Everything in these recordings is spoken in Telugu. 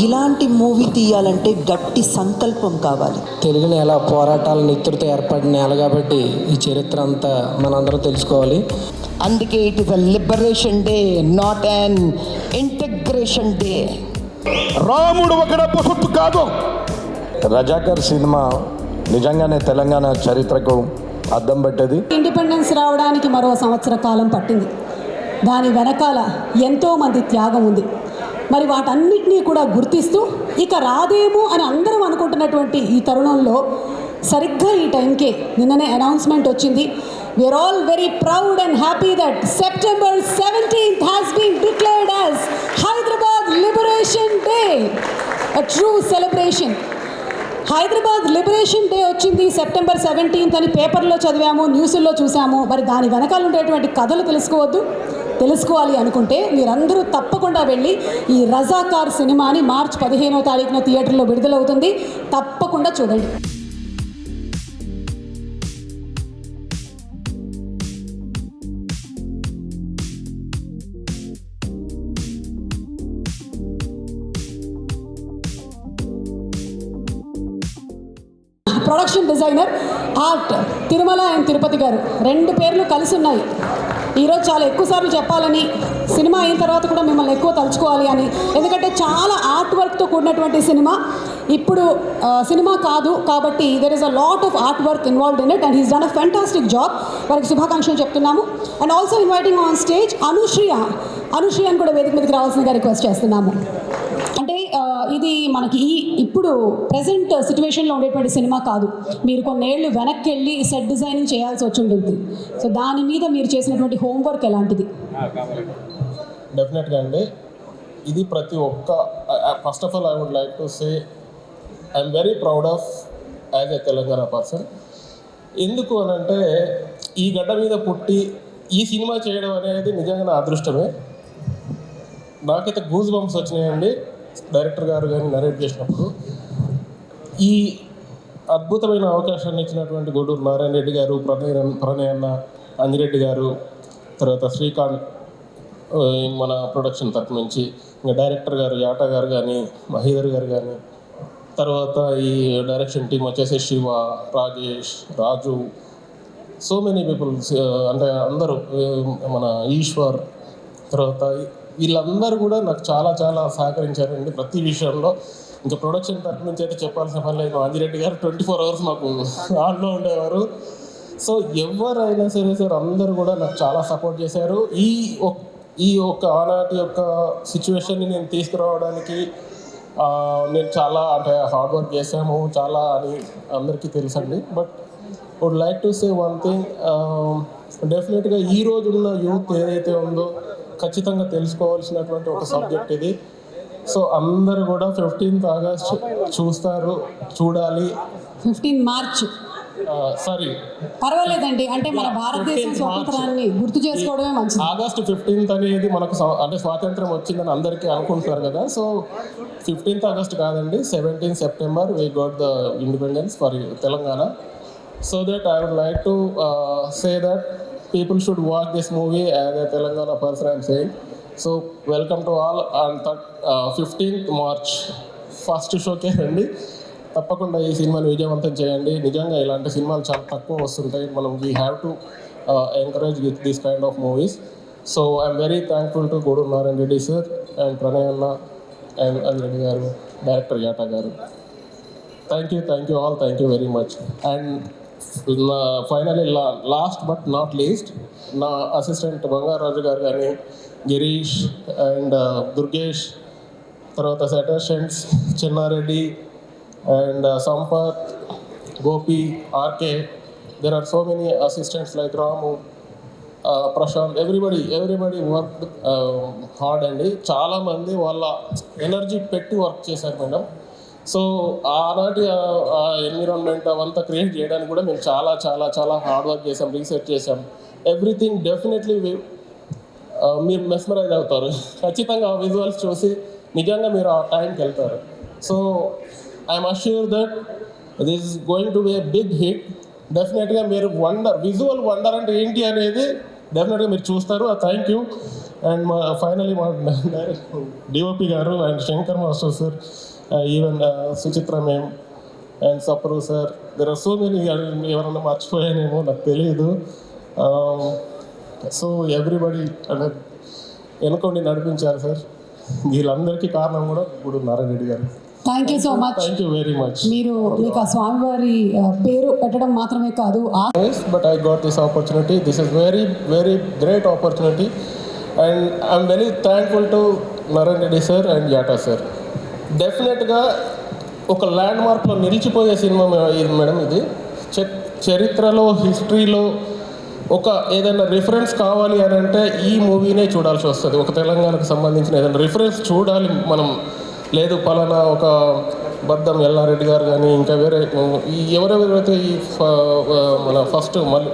ఇలాంటి మూవీ తీయాలంటే గట్టి సంకల్పం కావాలి. తెలుగు నేల పోరాటాల నెతృత్వం ఏర్పడిన నేల కాబట్టి ఈ చరిత్ర అంతా మనందరం తెలుసుకోవాలి. అందుకే it is a liberation day, not an integration day. రాముడు ఒక డబ్బు కాదు. రజాకర్ సినిమా నిజంగానే తెలంగాణ చరిత్రకు అద్దం పట్టేది. ఇండిపెండెన్స్ రావడానికి మరో సంవత్సర కాలం పట్టింది. దాని వెనకాల ఎంతోమంది త్యాగం ఉంది. మరి వాటన్నిటినీ కూడా గుర్తిస్తూ ఇక రాదేమో అని అందరం అనుకుంటున్నటువంటి ఈ తరుణంలో సరిగ్గా ఈ టైంకే నిన్ననే అనౌన్స్మెంట్ వచ్చింది. We are all very proud and happy that September 17th has been declared as Hyderabad liberation day, a true celebration. Hyderabad liberation day వచ్చింది సెప్టెంబర్ 17th అని పేపర్లో చదివాము, న్యూస్లో చూసాము. మరి దాని వెనకాల ఉండేటువంటి కథలు తెలుసుకోవాలి అనుకుంటే మీరందరూ తప్పకుండా వెళ్ళి ఈ రజాకార్ సినిమాని మార్చి 15వ తారీఖున థియేటర్లో విడుదలవుతుంది. తప్పకుండా చూడండి. Production designer, art Tirumala and Tirupati గారు, 2 పేర్లు కలిసి ఉన్నాయి. ఈరోజు చాలా ఎక్కువసార్లు చెప్పాలని, సినిమా అయిన తర్వాత కూడా మిమ్మల్ని ఎక్కువ తలుచుకోవాలి అని. ఎందుకంటే చాలా ఆర్ట్ వర్క్తో కూడినటువంటి సినిమా. ఇప్పుడు సినిమా కాదు కాబట్టి there is a lot of art work involved in it and he's done a fantastic job. వారికి శుభాకాంక్షలు చెప్తున్నాము. And also inviting on stage అనుశ్రియని కూడా వేదిక మీదకి రావాల్సిందిగా రిక్వెస్ట్ చేస్తున్నాము. అంటే ఇది మనకి ఇప్పుడు ప్రజెంట్ సిచ్యువేషన్లో ఉండేటువంటి సినిమా కాదు. మీరు కొన్నేళ్ళు వెనక్కి వెళ్ళి సెట్ డిజైనింగ్ చేయాల్సి వచ్చి ఉంటుంది. సో దాని మీద మీరు చేసినటువంటి హోంవర్క్ ఎలాంటిది? డెఫినెట్గా అండి, ఇది ప్రతి ఒక్క first of all I would like to say I'm very proud of as a Telangana person. ఎందుకు అని అంటే ఈ గడ్డ మీద పుట్టి ఈ సినిమా చేయడం అనేది నిజంగా నా అదృష్టమే. నాకైతే గూజ్ బంప్స్ వచ్చినాయండి డైరెక్టర్ గారు కానీ నరేట్ చేసినప్పుడు. ఈ అద్భుతమైన అవకాశాన్ని ఇచ్చినటువంటి గూడూరు నారాయణ రెడ్డి గారు, ప్రణయ్ అన్న, అంజిరెడ్డి గారు, తర్వాత శ్రీకాంత్ మన ప్రొడక్షన్ తరఫు నుంచి, ఇంకా డైరెక్టర్ గారు యాటా గారు కానీ, మహీధర్ గారు కానీ, తర్వాత ఈ డైరెక్షన్ టీం వచ్చేసి శివ, రాజేష్, రాజు, సో మెనీ పీపుల్స్, అంటే అందరూ, మన ఈశ్వర్, తర్వాత వీళ్ళందరూ కూడా నాకు చాలా చాలా సహకరించారండి ప్రతి విషయంలో. ఇంకా ప్రొడక్షన్ తరఫు నుంచి అయితే చెప్పాల్సిన పని లేదు. అంజిరెడ్డి గారు 24 hours మాకు ఆన్లో ఉండేవారు. సో ఎవరైనా సరే అందరూ కూడా నాకు చాలా సపోర్ట్ చేశారు. ఈ ఒక్క ఆనాటి యొక్క సిచ్యువేషన్ని నేను తీసుకురావడానికి నేను చాలా అంటే హార్డ్ వర్క్ చేశాము చాలా అని అందరికీ తెలుసండి. But would like to say one thing, డెఫినెట్గా ఈ రోజు ఉన్న యూత్ ఏదైతే ఉందో ఖచ్చితంగా తెలుసుకోవాల్సినటువంటి ఒక సబ్జెక్ట్ ఇది. సో అందరూ కూడా 15th August చూడాలి. 15 March సారీ పర్వాలేదండి, అంటే మన భారతదేశం స్వాతంత్రాన్ని గుర్తు చేసుకోవడమే మంచిది. August 15th అనేది మనకు అంటే స్వాతంత్రం వచ్చిందని అందరికీ అనుకుంటున్నారు కదా. సో 15th August కాదండి, 17th September we got the independence for Telangana. So that I would like to say that people should watch this movie as a Telangana person I'm saying. So welcome to all on 15th March first షోకే రండి. తప్పకుండా ఈ సినిమాని విజయవంతం చేయండి. నిజంగా ఇలాంటి సినిమాలు చాలా తక్కువ వస్తుంటాయి. మనం we have to encourage with this kind of movies. So I'm very thankful to Guduru Narayana Reddy sir and Pranay అన్న అండ్ అంజిరెడ్డి గారు, డైరెక్టర్ యాటా గారు. Thank you all, thank you very much. And finally last but not least, నా అసిస్టెంట్ బంగారాజు గారు కానీ, గిరీష్ అండ్ దుర్గేష్, తర్వాత సెటర్షన్స్ Chennareddy and Sampath, Gopi, RK. There are so many assistants like Ramu, Prashanth, everybody work hard అండి. చాలామంది వాళ్ళ ఎనర్జీ పెట్టి వర్క్ చేశారు మేడం. సో ఆనాటి ఎన్విరాన్మెంట్ అవంతా క్రియేట్ చేయడానికి కూడా మేము చాలా చాలా చాలా హార్డ్ వర్క్ చేసాం, రీసెర్చ్ చేసాం. ఎవ్రీథింగ్ డెఫినెట్లీ మీరు మెస్మరైజ్ అవుతారు ఖచ్చితంగా ఆ విజువల్స్ చూసి. నిజంగా మీరు ఆ టైంకి వెళ్తారు. So I'm assured that this is going to be a big hit. డెఫినెట్గా మీరు విజువల్ వండర్ అంటే ఏంటి అనేది డెఫినెట్గా మీరు చూస్తారు. Thank you. అండ్ మా ఫైనలీ మా డిఓపి గారు and Shankar master sir, even Suchitra ma'am and Sapru sir, there are so many. ఎవరన్నా మర్చిపోయానేమో నాకు తెలియదు. సో ఎవ్రీబడి అంటే వెనుకోండి నడిపించారు సార్. వీళ్ళందరికీ కారణం కూడా ఇప్పుడు నారాయణ రెడ్డి గారు. Thank you so much. Thank you very much. మీరు మీకు ఆ స్వామివారి పేరు పెట్టడం మాత్రమే కాదు, but I got this opportunity. This is very very great opportunity and I'm very thankful to Narayana Reddy sir and యాటా sir. డెఫినెట్గా ఒక ల్యాండ్ మార్క్లో నిలిచిపోయే సినిమా ఇది మేడం. ఇది చరిత్రలో, హిస్టరీలో ఒక ఏదైనా రిఫరెన్స్ కావాలి అని అంటే ఈ మూవీనే చూడాల్సి వస్తుంది. ఒక తెలంగాణకు సంబంధించిన ఏదైనా రిఫరెన్స్ చూడాలి మనం. లేదు పలానా ఒక బద్దం ఎల్లారెడ్డి గారు కానీ ఇంకా వేరే ఎవరెవరైతే ఈ మన ఫస్ట్ మళ్ళీ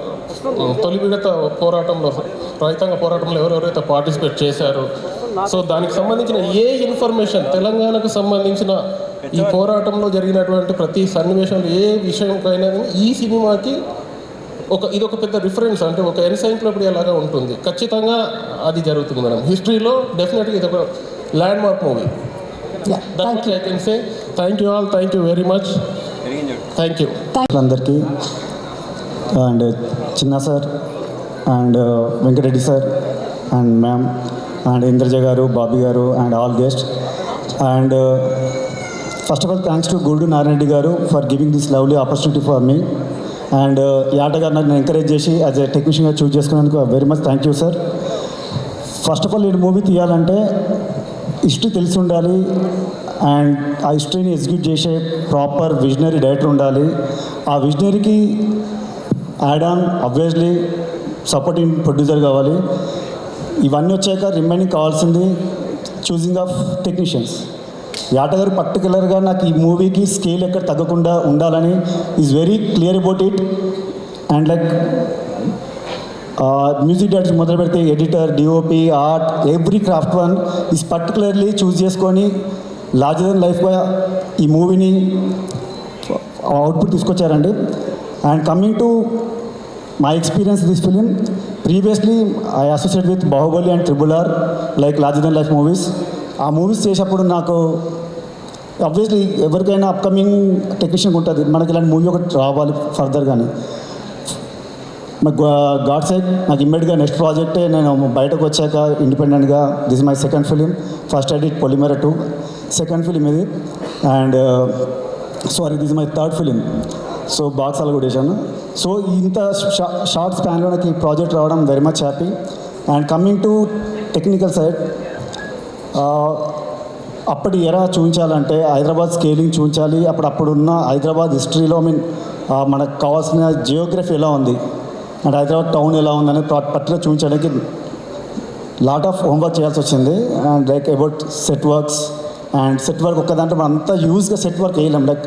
తొలి విడత పోరాటంలో, రైతాంగ పోరాటంలో ఎవరెవరైతే పార్టిసిపేట్ చేశారో, సో దానికి సంబంధించిన ఏ ఇన్ఫర్మేషన్, తెలంగాణకు సంబంధించిన ఈ పోరాటంలో జరిగినటువంటి ప్రతి సన్నివేశంలో ఏ విషయంకైనా ఈ సినిమాకి ఇదొక పెద్ద రిఫరెన్స్, అంటే ఒక ఎన్సైక్లోపీడియా లాగా ఉంటుంది. ఖచ్చితంగా అది జరుగుతుంది మేడం. హిస్టరీలో డెఫినెట్గా ఇది ఒక land mark movie. That I can say. Thank you all. Thank you very much. Thank you. అందరికీ and Chinna sir and Venkatareddy sir and ma'am and Indraja గారు, బాబీ గారు and all guest. And first of all thanks to గోల్డు నారాయణ రెడ్డి గారు for giving this lovely opportunity for me. And Yata గారు నన్ను ఎంకరేజ్ చేసి యాజ్ ఎ టెక్నీషియన్గా చూస్ చేసుకున్నందుకు very much thank you sir. First of all ఈ మూవీ తీయాలంటే హిస్టరీ తెలిసి ఉండాలి అండ్ ఆ హిస్టరీని ఎగ్జిక్యూట్ చేసే ప్రాపర్ విజనరీ డైరెక్టర్ ఉండాలి. ఆ విజనరీకి add on obviously supporting producer కావాలి. ఇవన్నీ వచ్చాక రిమైనింగ్ కావాల్సింది చూసింగ్ ఆఫ్ టెక్నీషియన్స్. యాట గారు పర్టికులర్గా నాకు ఈ మూవీకి స్కేల్ ఎక్కడ తగ్గకుండా ఉండాలని is very clear about it. And like music director మొదలు పెడితే editor, DOP, art, every craft one is particularly choose చేసుకొని లార్జర్ దెన్ లైఫ్గా ఈ మూవీని అవుట్పుట్ తీసుకొచ్చారండి. And coming to my experience this film, previously I associate with Baahubali and RRR like larger than life movies. ఆ మూవీస్ చేసేప్పుడు నాకు ఆబ్వియస్లీ ఎవరికైనా అప్కమింగ్ టెక్నీషియన్ ఉంటుంది, మనకి ఇలాంటి మూవీ ఒకటి రావాలి ఫర్దర్. కానీ గాడ్ సైడ్ నాకు ఇమ్మీడియట్గా నెక్స్ట్ ప్రాజెక్టే నేను బయటకు వచ్చాక ఇండిపెండెంట్గా this my second film. First I did Polimera 2, second film ఇది. And sorry this my third film. So box అలా కూడా వేసాను. సో ఇంత షార్ట్ స్పాన్లో నాకు ఈ ప్రాజెక్ట్ రావడం very much happy. And coming to technical side, అప్పటి ఎరా చూపించాలంటే హైదరాబాద్ స్కేలింగ్ చూపించాలి. అప్పుడున్న హైదరాబాద్ హిస్టరీలో మనకు కావాల్సిన జియోగ్రఫీ ఎలా ఉంది అండ్ హైదరాబాద్ టౌన్ ఎలా ఉందని పర్టికులర్ చూపించడానికి లాట్ ఆఫ్ హోంవర్క్ చేయాల్సి వచ్చింది. And like about set works and set work ఒక్క దాంట్లో మనం అంతా యూజ్గా సెట్ వర్క్ వేయలేం. Like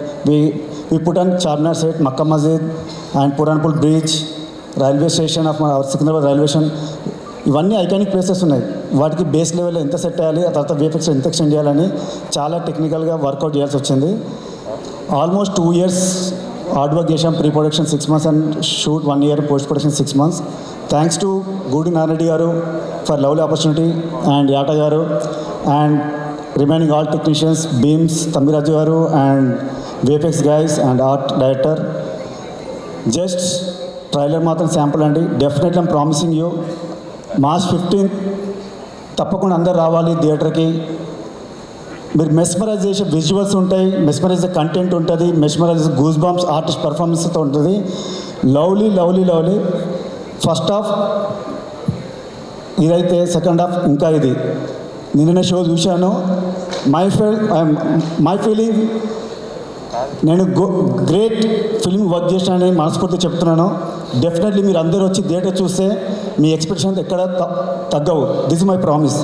we put and Charminar set, Mecca Masjid and Puranapul bridge, railway station of Secunderabad railway station, ఇవన్నీ ఐకానిక్ ప్లేసెస్ ఉన్నాయి. వాటికి బేస్ లెవెల్లో ఎంత సెట్ చేయాలి, ఆ తర్వాత VFX ఎంత ఎక్స్టెండ్ చేయాలని చాలా టెక్నికల్గా వర్కౌట్ చేయాల్సి వచ్చింది. ఆల్మోస్ట్ 2 years హార్డ్ వర్క్ చేసాం. Pre production 6 months and shoot 1 year, post production 6 months. Thanks to గూడి నారెడ్డి గారు for lovely opportunity and Yata గారు and remaining all technicians, Bheems, Thammiraju గారు and VFX guys and art director. Just trailer మాత్రం శాంపుల్ అండి. Definitely I'm promising you March 15th తప్పకుండా అందరు రావాలి థియేటర్కి. మీరు మెస్మరైజ్ చేసే విజువల్స్ ఉంటాయి, మెస్మరైజ్ కంటెంట్ ఉంటుంది, మెస్మరైజ్ గూస్ బంప్స్ ఆర్టిస్ట్ పర్ఫార్మెన్స్తో ఉంటుంది. Lovely lovely lovely. First half ఇదైతే సెకండ్ హాఫ్ ఇంకా ఇది. నిన్ననే షో చూశాను. మై ఫీలింగ్, నేను గ్రేట్ ఫిల్మ్ వర్క్ చేసినానని మనస్ఫూర్తి చెప్తున్నాను. డెఫినెట్లీ మీరు అందరూ వచ్చి థియేటర్ చూస్తే మీ ఎక్స్పెక్టేషన్ ఎక్కడ తగ్గవు. This is my promise.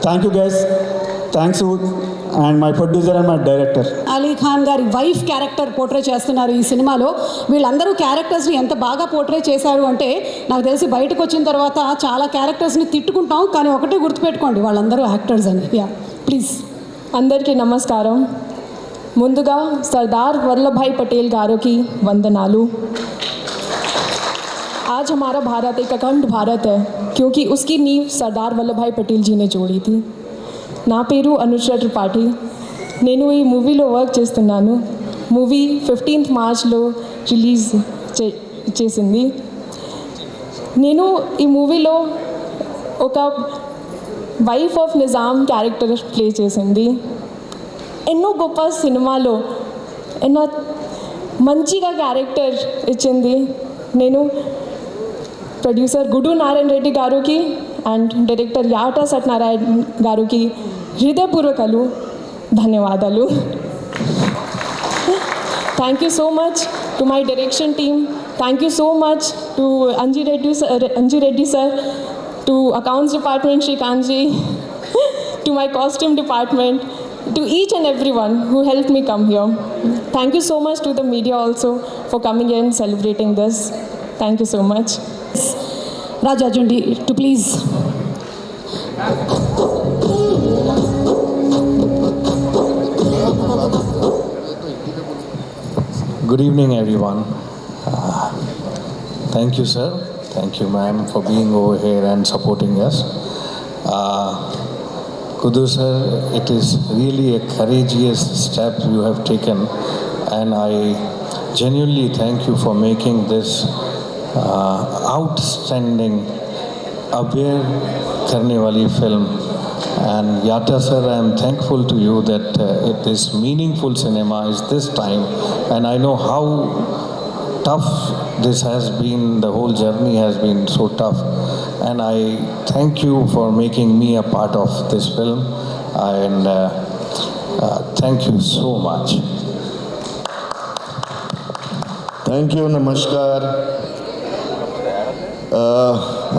Thank you guys. Thanks and my producer and my director. Ali Khan గారి వైఫ్ క్యారెక్టర్ పోర్ట్రే చేస్తున్నారు ఈ సినిమాలో. వీళ్ళందరూ క్యారెక్టర్స్ని ఎంత బాగా పోర్ట్రే చేశారు అంటే, నాకు తెలిసి బయటకు వచ్చిన తర్వాత చాలా క్యారెక్టర్స్ని తిట్టుకుంటాం, కానీ ఒకటే గుర్తుపెట్టుకోండి, వాళ్ళందరూ యాక్టర్స్ అని. Yeah please. అందరికీ నమస్కారం. ముందుగా सरदार वल्लभ भाई पटेल गारों की वंदनालु. आज हमारा भारत एक अखंड भारत है. क्योंकि उसकी नींव सरदार वल्लभ भाई पटेल जी ने जोड़ी थी. నా పేరు అనుష త్రిపాఠి. నేను ఈ మూవీలో వర్క్ చేస్తున్నాను. మూవీ 15th మార్చ్లో రిలీజ్ చేసింది. నేను ఈ మూవీలో ఒక wife of Nizam character play చేసింది. ఎన్నో గొప్ప సినిమాలో ఎన్నో మంచిగా క్యారెక్టర్ ఇచ్చింది. నేను ప్రొడ్యూసర్ గుడు నారాయణ రెడ్డి గారికి అండ్ డైరెక్టర్ యాట సత్యనారాయణ గారికి హృదయపూర్వకాలు ధన్యవాదాలు. Thank you so much to my direction team. Thank you so much to Anji Reddy sir, to accounts department Srikanth ji, to my costume department, to each and everyone who helped me come here. Thank you so much to the media also for coming here and celebrating this. Thank you so much. Raja Jundi to please. Good evening, everyone. Thank you, sir. Thank you, ma'am, for being over here and supporting us. Kudu sir, it is really a courageous step you have taken, and I genuinely thank you for making this outstanding, aware karne wali film. And Yata sir, I am thankful to you that it is meaningful cinema is this time, and I know how tough this has been, the whole journey has been so tough, and I thank you for making me a part of this film, and thank you so much. Thank you, namaskar.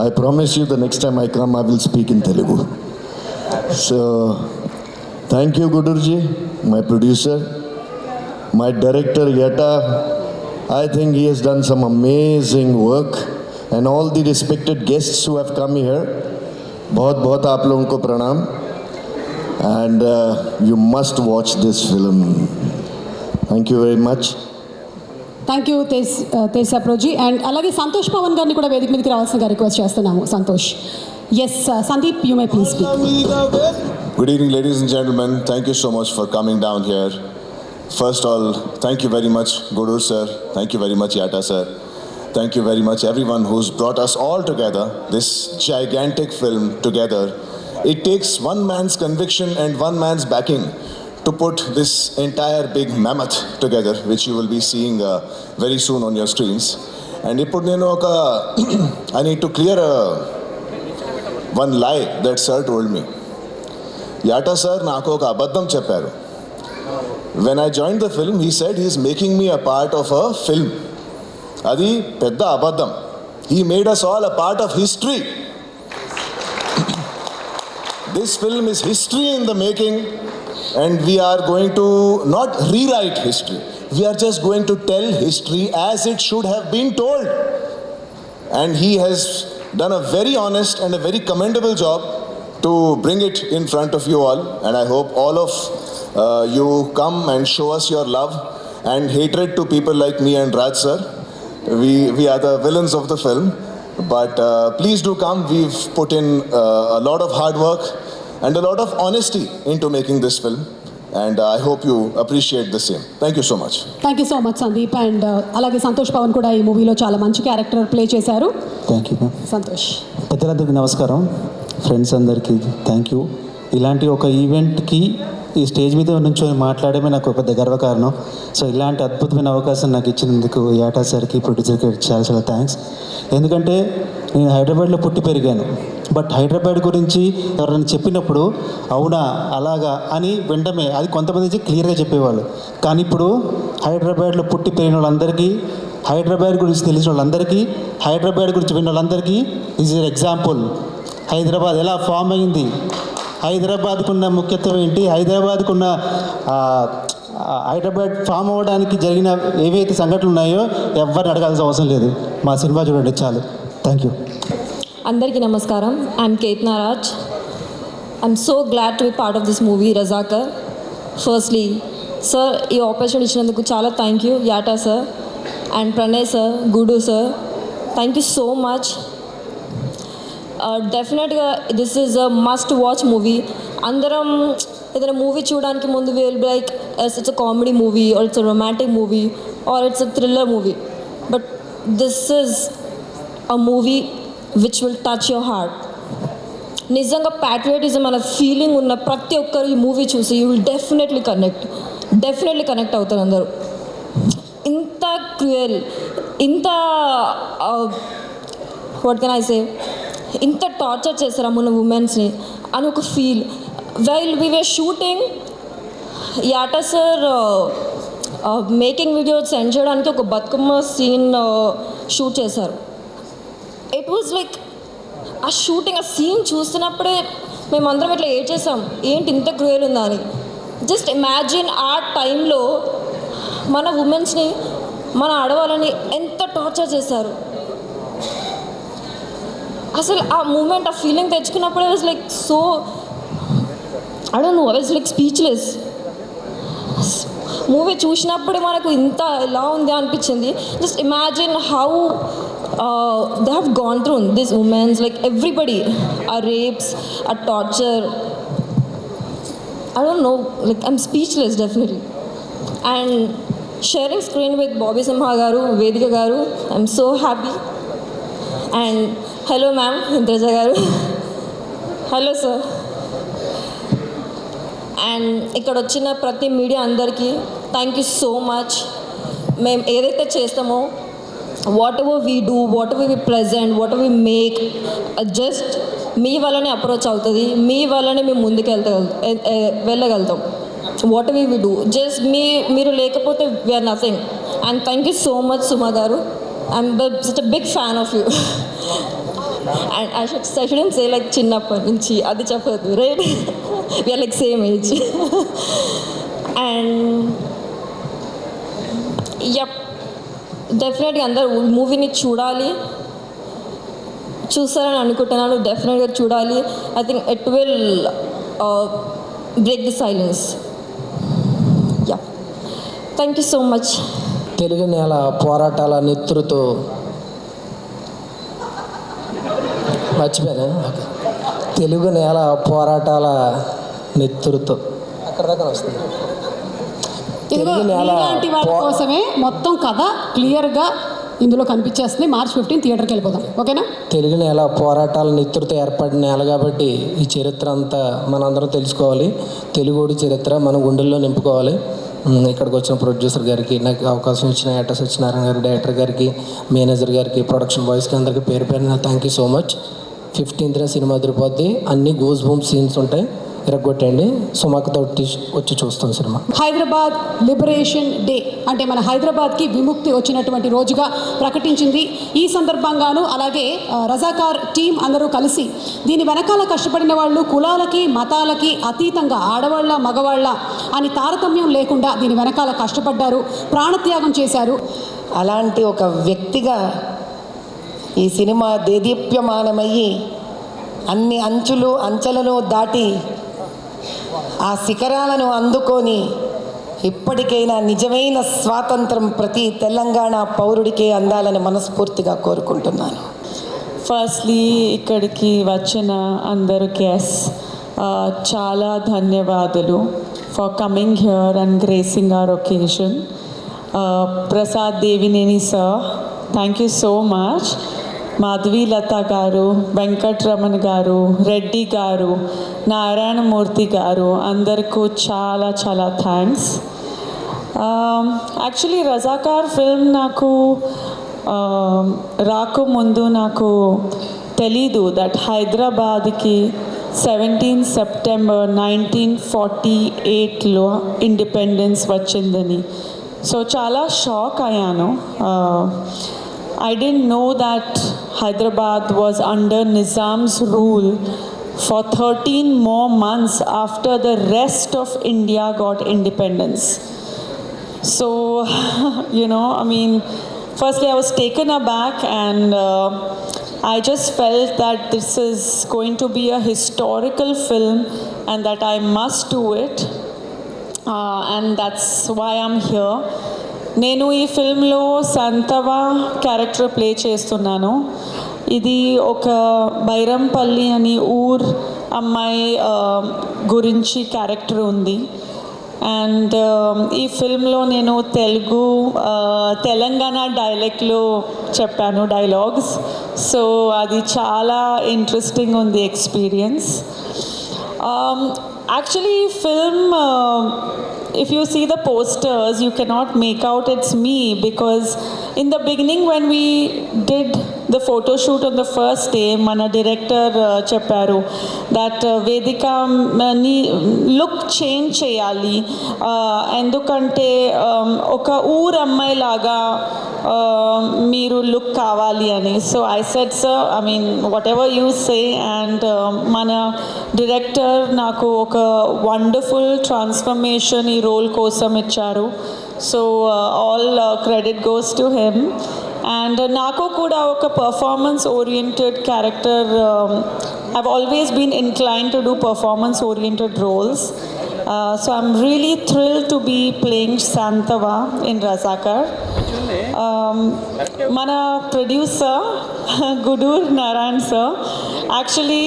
I promise you the next time I come, I will speak in Telugu. So, thank you, Gudurji, my producer, my director, Yata. I think he has done some amazing work, and all the respected guests who have come here. बहुत बहुत आप लोगों को प्रणाम, and you must watch this film. Thank you very much. Thank you Teja ప్రోజీ. అండ్ అలాగే సంతోష్ పవన్ గారిని కూడా వేదిక మీదకి రావాల్సిందిగా రిక్వెస్ట్ చేస్తున్నాము. Santosh. S Sandeep, you may please speak. Good evening, ladies and gentlemen. Thank you so much for coming down here. First of all, thank you very much, Gudur sir. Thank you very much, Yata sir. Thank you very much, everyone who's brought us all together, this gigantic film together. It takes one man's conviction and one man's backing to put this entire big mammoth together, which you will be seeing very soon on your screens. And I need to clear one lie that sir told me. Yata sir naaku oka abaddam chepparu. When I joined the film, he said he is making me a part of a film. Adi pedda abaddam. He made us all a part of history. This film is history in the making, and we are going to not rewrite history. We are just going to tell history as it should have been told. And he has done a very honest and a very commendable job to bring it in front of you all. And I hope all of you come and show us your love and hatred to people like me and Raj sir. We are the villains of the film, but please do come. We've put in a lot of hard work and a lot of honesty into making this film, and I hope you appreciate the same. Thank you so much. Thank you so much Sandeep. And అలాగే సంతోష్ పవన్ కూడా ఈ మూవీలో చాలా మంచి క్యారెక్టర్ ప్లే చేశారు. Thank you. సంతోష్. పెద్దలందరికీ నమస్కారం, ఫ్రెండ్స్ అందరికీ థ్యాంక్ యూ. ఇలాంటి ఒక ఈవెంట్కి ఈ స్టేజ్ మీద నుంచొని మాట్లాడమే నాకు పెద్ద గర్వకారణం. సో ఇలాంటి అద్భుతమైన అవకాశం నాకు ఇచ్చినందుకు యాటా సార్కి, ప్రొడ్యూసర్కి చాలా చాలా థ్యాంక్స్. ఎందుకంటే నేను హైదరాబాద్లో పుట్టి పెరిగాను, బట్ హైదరాబాద్ గురించి ఎవరైనా చెప్పినప్పుడు అవునా అలాగా అని వెంటనే అది కొంతమంది క్లియర్గా చెప్పేవాళ్ళు. కానీ ఇప్పుడు హైదరాబాద్లో పుట్టి పెరిగిన వాళ్ళందరికీ, హైదరాబాద్ గురించి తెలిసిన వాళ్ళందరికీ, హైదరాబాద్ గురించి విన్న వాళ్ళందరికీ దిస్ ఈజ్ ఎగ్జాంపుల్. హైదరాబాద్ ఎలా ఫామ్ అయింది, హైదరాబాద్కున్న ముఖ్యత్వం ఏంటి, హైదరాబాద్కున్న హైదరాబాద్ ఫామ్ అవ్వడానికి జరిగిన ఏవైతే సంఘటనలు ఉన్నాయో ఎవరిని అడగాల్సిన అవసరం లేదు. మా సినిమా చూడండి చాలు. Thank you. అందరికీ నమస్కారం. I'm Ketna Raj. I'm so glad to be part of this movie Razakar. Firstly sir ఈ ఆపర్చునిటీ ఇచ్చినందుకు చాలా thank you. Yata sir and Pranay sir, Gudu sir, thank you so much. డెఫినెట్గా this is a must watch movie. అందరం ఏదైనా మూవీ చూడడానికి ముందు will be like it's a comedy movie or it's a romantic movie or it's a thriller movie, but this is a movie which will touch your heart. నిజంగా ప్యాట్రియాటిజం అనే ఫీలింగ్ ఉన్న ప్రతి ఒక్కరు ఈ మూవీ చూసి యూ విల్ డెఫినెట్లీ కనెక్ట్ అవుతారు అందరూ. ఇంత క్రూయల్, ఇంత వాట్ కెన్ ఐ సే, ఇంత టార్చర్ చేశారు మన ఉమెన్స్ని అని ఒక feel. While we were shooting, యాటా sir making video send చేయడానికి ఒక బతుకమ్మ సీన్ షూట్ చేశారు. ఇట్ వాజ్ లైక్ ఆ షూటింగ్, ఆ సీన్ చూస్తున్నప్పుడే మేమందరం ఇట్లా ఏడ్చేసాం, ఏంటి ఇంత క్రూయల్ ఉందా అని. జస్ట్ ఇమాజిన్ ఆ టైంలో మన ఉమెన్స్ని, మన ఆడవాళ్ళని ఎంత టార్చర్ చేశారు. అసలు ఆ మూమెంట్, ఆ ఫీలింగ్ తెచ్చుకున్నప్పుడు I was like so, I don't know, I was like speechless. Movie చూసినప్పుడే మనకు ఇంత ఎలా ఉంది అనిపించింది. Just imagine how they have gone through these women's, like everybody, are rapes, are torture. I don't know, like I'm speechless definitely. And sharing screen with Bobby Simha garu, Vedika garu, I'm so happy. And hello ma'am, Indraja garu. Hello sir. And ikkada vachina prati media andarki thank you so much. Mem edaithe chestamo, whatever we do, whatever we present, whatever we make, just మీ వల్లనే అప్రోచ్ అవుతుంది, మీ వల్లనే మేము ముందుకు వెళ్ళగలుగుతాం. Whatever we do, just మీరు లేకపోతే we're nothing. And thank you so much Suma గారు, I'm such a big fan of you. And I shouldn't say like చిన్నప్పటి నుంచి అది చెప్పదు, right? We're like same age. And yup, డెఫినెట్గా అందరూ మూవీని చూస్తారని అనుకుంటున్నాను. డెఫినెట్గా చూడాలి. I think it will break the silence. Ya, thank you so much. Telugu నేల పోరాటాల నెత్తురుతో మర్చిపోయాను. తెలుగు నేల పోరాటాల నెత్తురుతో అక్కడ దాకా వస్తుంది. ఇలాంటి వాటి కోసమే మొత్తం కథ క్లియర్గా ఇందులో కనిపించేస్తుంది. March 15 థియేటర్కి వెళ్ళిపోదాం, ఓకేనా? తెలుగు నేల పోరాటాల నెత్తురుతో ఏర్పడిన నేల కాబట్టి ఈ చరిత్ర అంతా మనందరం తెలుసుకోవాలి. తెలుగుడి చరిత్ర మన గుండెల్లో నింపుకోవాలి. ఇక్కడికి వచ్చిన ప్రొడ్యూసర్ గారికి, నాకు అవకాశం ఇచ్చిన యాటా సత్యనారాయణ గారి, డైరెక్టర్ గారికి, మేనేజర్ గారికి, ప్రొడక్షన్ బాయ్స్కి అందరికీ పేరు పేరున thank you so much. 15th cinema అదిరిపోద్ది, అన్ని గూస్ బూమ్ సీన్స్ ఉంటాయి, ఇరగొట్టండి. సుమాకతో వచ్చి చూస్తాం సినిమా. హైదరాబాద్ లిబరేషన్ డే అంటే మన హైదరాబాద్కి విముక్తి వచ్చినటువంటి రోజుగా ప్రకటించింది. ఈ సందర్భంగాను అలాగే రజాకార్ టీం అందరూ కలిసి దీని వెనకాల కష్టపడిన వాళ్ళు కులాలకి మతాలకి అతీతంగా ఆడవాళ్ళ మగవాళ్ళ అని తారతమ్యం లేకుండా దీని వెనకాల కష్టపడ్డారు, ప్రాణత్యాగం చేశారు. అలాంటి ఒక వ్యక్తిగా ఈ సినిమా దేదీప్యమానమయ్యి అన్ని అంచెలను దాటి ఆ శిఖరాలను అందుకొని ఇప్పటికైనా నిజమైన స్వాతంత్రం ప్రతి తెలంగాణ పౌరుడికే అందాలని మనస్ఫూర్తిగా కోరుకుంటున్నాను. ఫస్ట్లీ ఇక్కడికి వచ్చిన అందరు గెస్ట్స్ చాలా ధన్యవాదాలు for coming here and gracing our occasion. Prasad Devineni sir, thank you so much. Madhavi Latha గారు, వెంకట్రమణ్ గారు, రెడ్డి గారు, నారాయణమూర్తి గారు, అందరికీ చాలా చాలా థ్యాంక్స్. యాక్చువల్లీ రజాకార్ ఫిల్మ్ నాకు రాకముందు నాకు తెలీదు దట్ హైదరాబాద్కి 17 September 1948లో ఇండిపెండెన్స్ వచ్చిందని. సో చాలా షాక్ అయ్యాను. I didn't know that Hyderabad was under Nizam's rule for 13 more months after the rest of India got independence. So, I mean, firstly I was taken aback and I just felt that this is going to be a historical film and that I must do it. And that's why I'm here. నేను ఈ ఫిల్మ్లో సంతవా క్యారెక్టర్ ప్లే చేస్తున్నాను. ఇది ఒక బైరంపల్లి అని అమ్మాయి గురించి క్యారెక్టర్ ఉంది. అండ్ ఈ ఫిల్మ్లో నేను తెలంగాణ డైలెక్ట్లో చెప్పాను డైలాగ్స్. సో అది చాలా ఇంట్రెస్టింగ్ ఉంది experience. Actually, film, if you see the posters, you cannot make out it's me, because in the beginning when we did the photo shoot on the first day, mana director chepparu that Vedika ni look change cheyali endukante oka amai laga meeru look kavali ani. So I said, sir, I mean whatever you say, and mana director naku oka wonderful transformation ee role kosam icharu. So all credit goes to him. And నాకు కూడా ఒక performance oriented character, I've always been inclined to do performance oriented roles. So I'm really thrilled to be playing Santava in Razakar. Mana producer Gudur Narayan sir, actually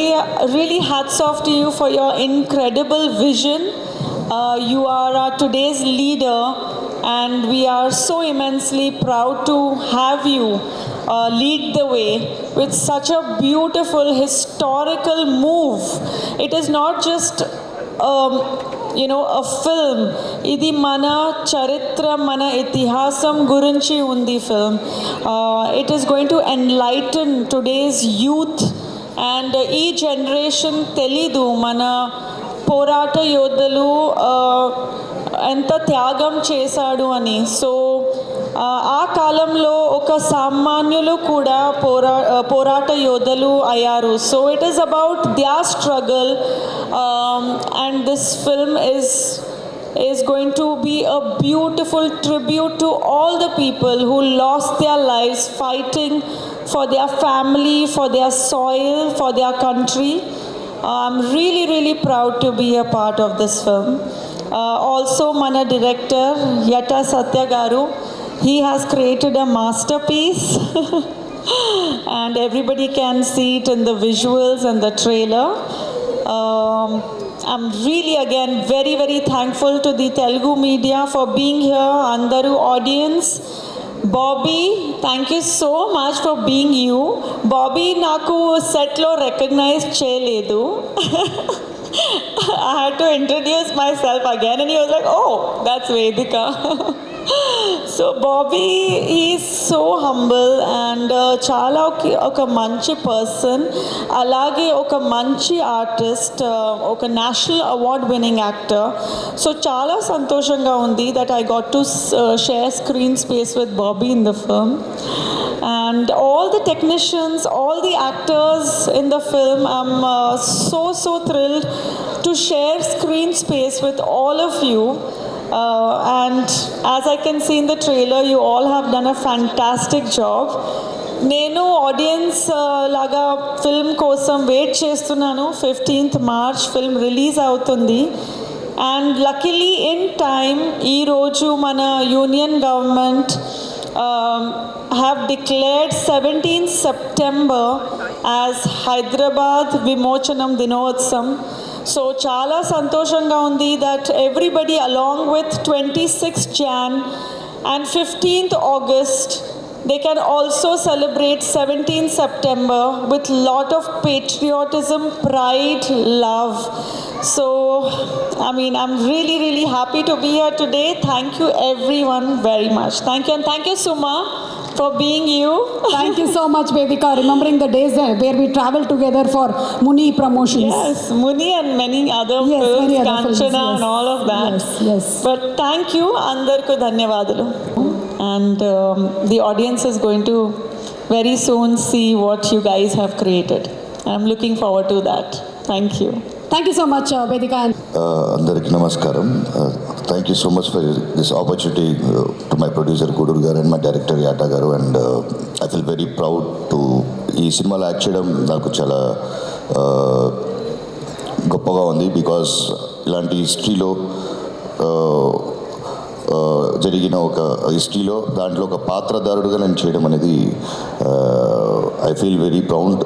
really hats off to you for your incredible vision. You are today's leader, and we are so immensely proud to have you lead the way with such a beautiful historical move. It is not just a film. Idi mana charitra, mana itihasam gurinchi undi film. It is going to enlighten today's youth, and ee generation telidu mana పోరాట యోధులు ఎంత త్యాగం చేశాడు అని. సో ఆ కాలంలో ఒక సామాన్యులు కూడా పోరాట యోధులు అయ్యారు. So it is about their struggle, and this film is going to be a beautiful tribute to all the people who lost their lives fighting for their family, for their soil, for their country. I'm really, really proud to be a part of this film. Also, mana director Yatta Satya Garu, he has created a masterpiece and everybody can see it in the visuals and the trailer. I'm really again very, very thankful to the Telugu media for being here, Andaru audience. Bobby, thank you so much for being you. Bobby naku set lo recognize cheyaledu. I had to introduce myself again, and he was like, oh, that's Vedika. So Bobby is so humble and చాలా ఒక మంచి పర్సన్, అలాగే ఒక మంచి ఆర్టిస్ట్, ఒక national award winning actor. So చాలా సంతోషంగా ఉంది that I got to share screen space with Bobby in the film. And all the technicians, all the actors in the film, I'm so thrilled to share screen space with all of you. And as I can see in the trailer, you all have done a fantastic job. నేను ఆడియన్స్ లాగా ఫిల్మ్ కోసం వెయిట్ చేస్తున్నాను. 15th March ఫిల్మ్ రిలీజ్ అవుతుంది. అండ్ లక్కీలీ ఇన్ టైమ్ ఈరోజు మన union government have declared 17th September as Hyderabad Vimochanam Dinotsavam. So chala santoshanga undi that everybody along with 26th Jan and 15th August, they can also celebrate 17th September with lot of patriotism, pride, love. So I mean, I'm really, really happy to be here today. Thank you everyone very much. Thank you, and thank you Suma for being you. Thank you so much, Vedika, remembering the days where we traveled together for Muni promotions. Yes, Muni and many other Yes, films, many other Kanchana films, yes. and all of that. Yes, yes. But thank you, Andarku Dhanyavadalu. And the audience is going to very soon see what you guys have created. I'm looking forward to that. Thank you. Thank you so much, Vedika. అందరికీ నమస్కారం. Thank you so much for this opportunity to my producer Gudur గారు అండ్ మై డైరెక్టర్ యాటా గారు. And I feel very proud to ఈ సినిమాలో యాక్ట్ చేయడం నాకు చాలా గొప్పగా ఉంది. బికాస్ ఇలాంటి హిస్టరీలో జరిగిన ఒక హిస్టరీలో దాంట్లో ఒక పాత్రధారుడుగా నేను చేయడం అనేది I feel very proud.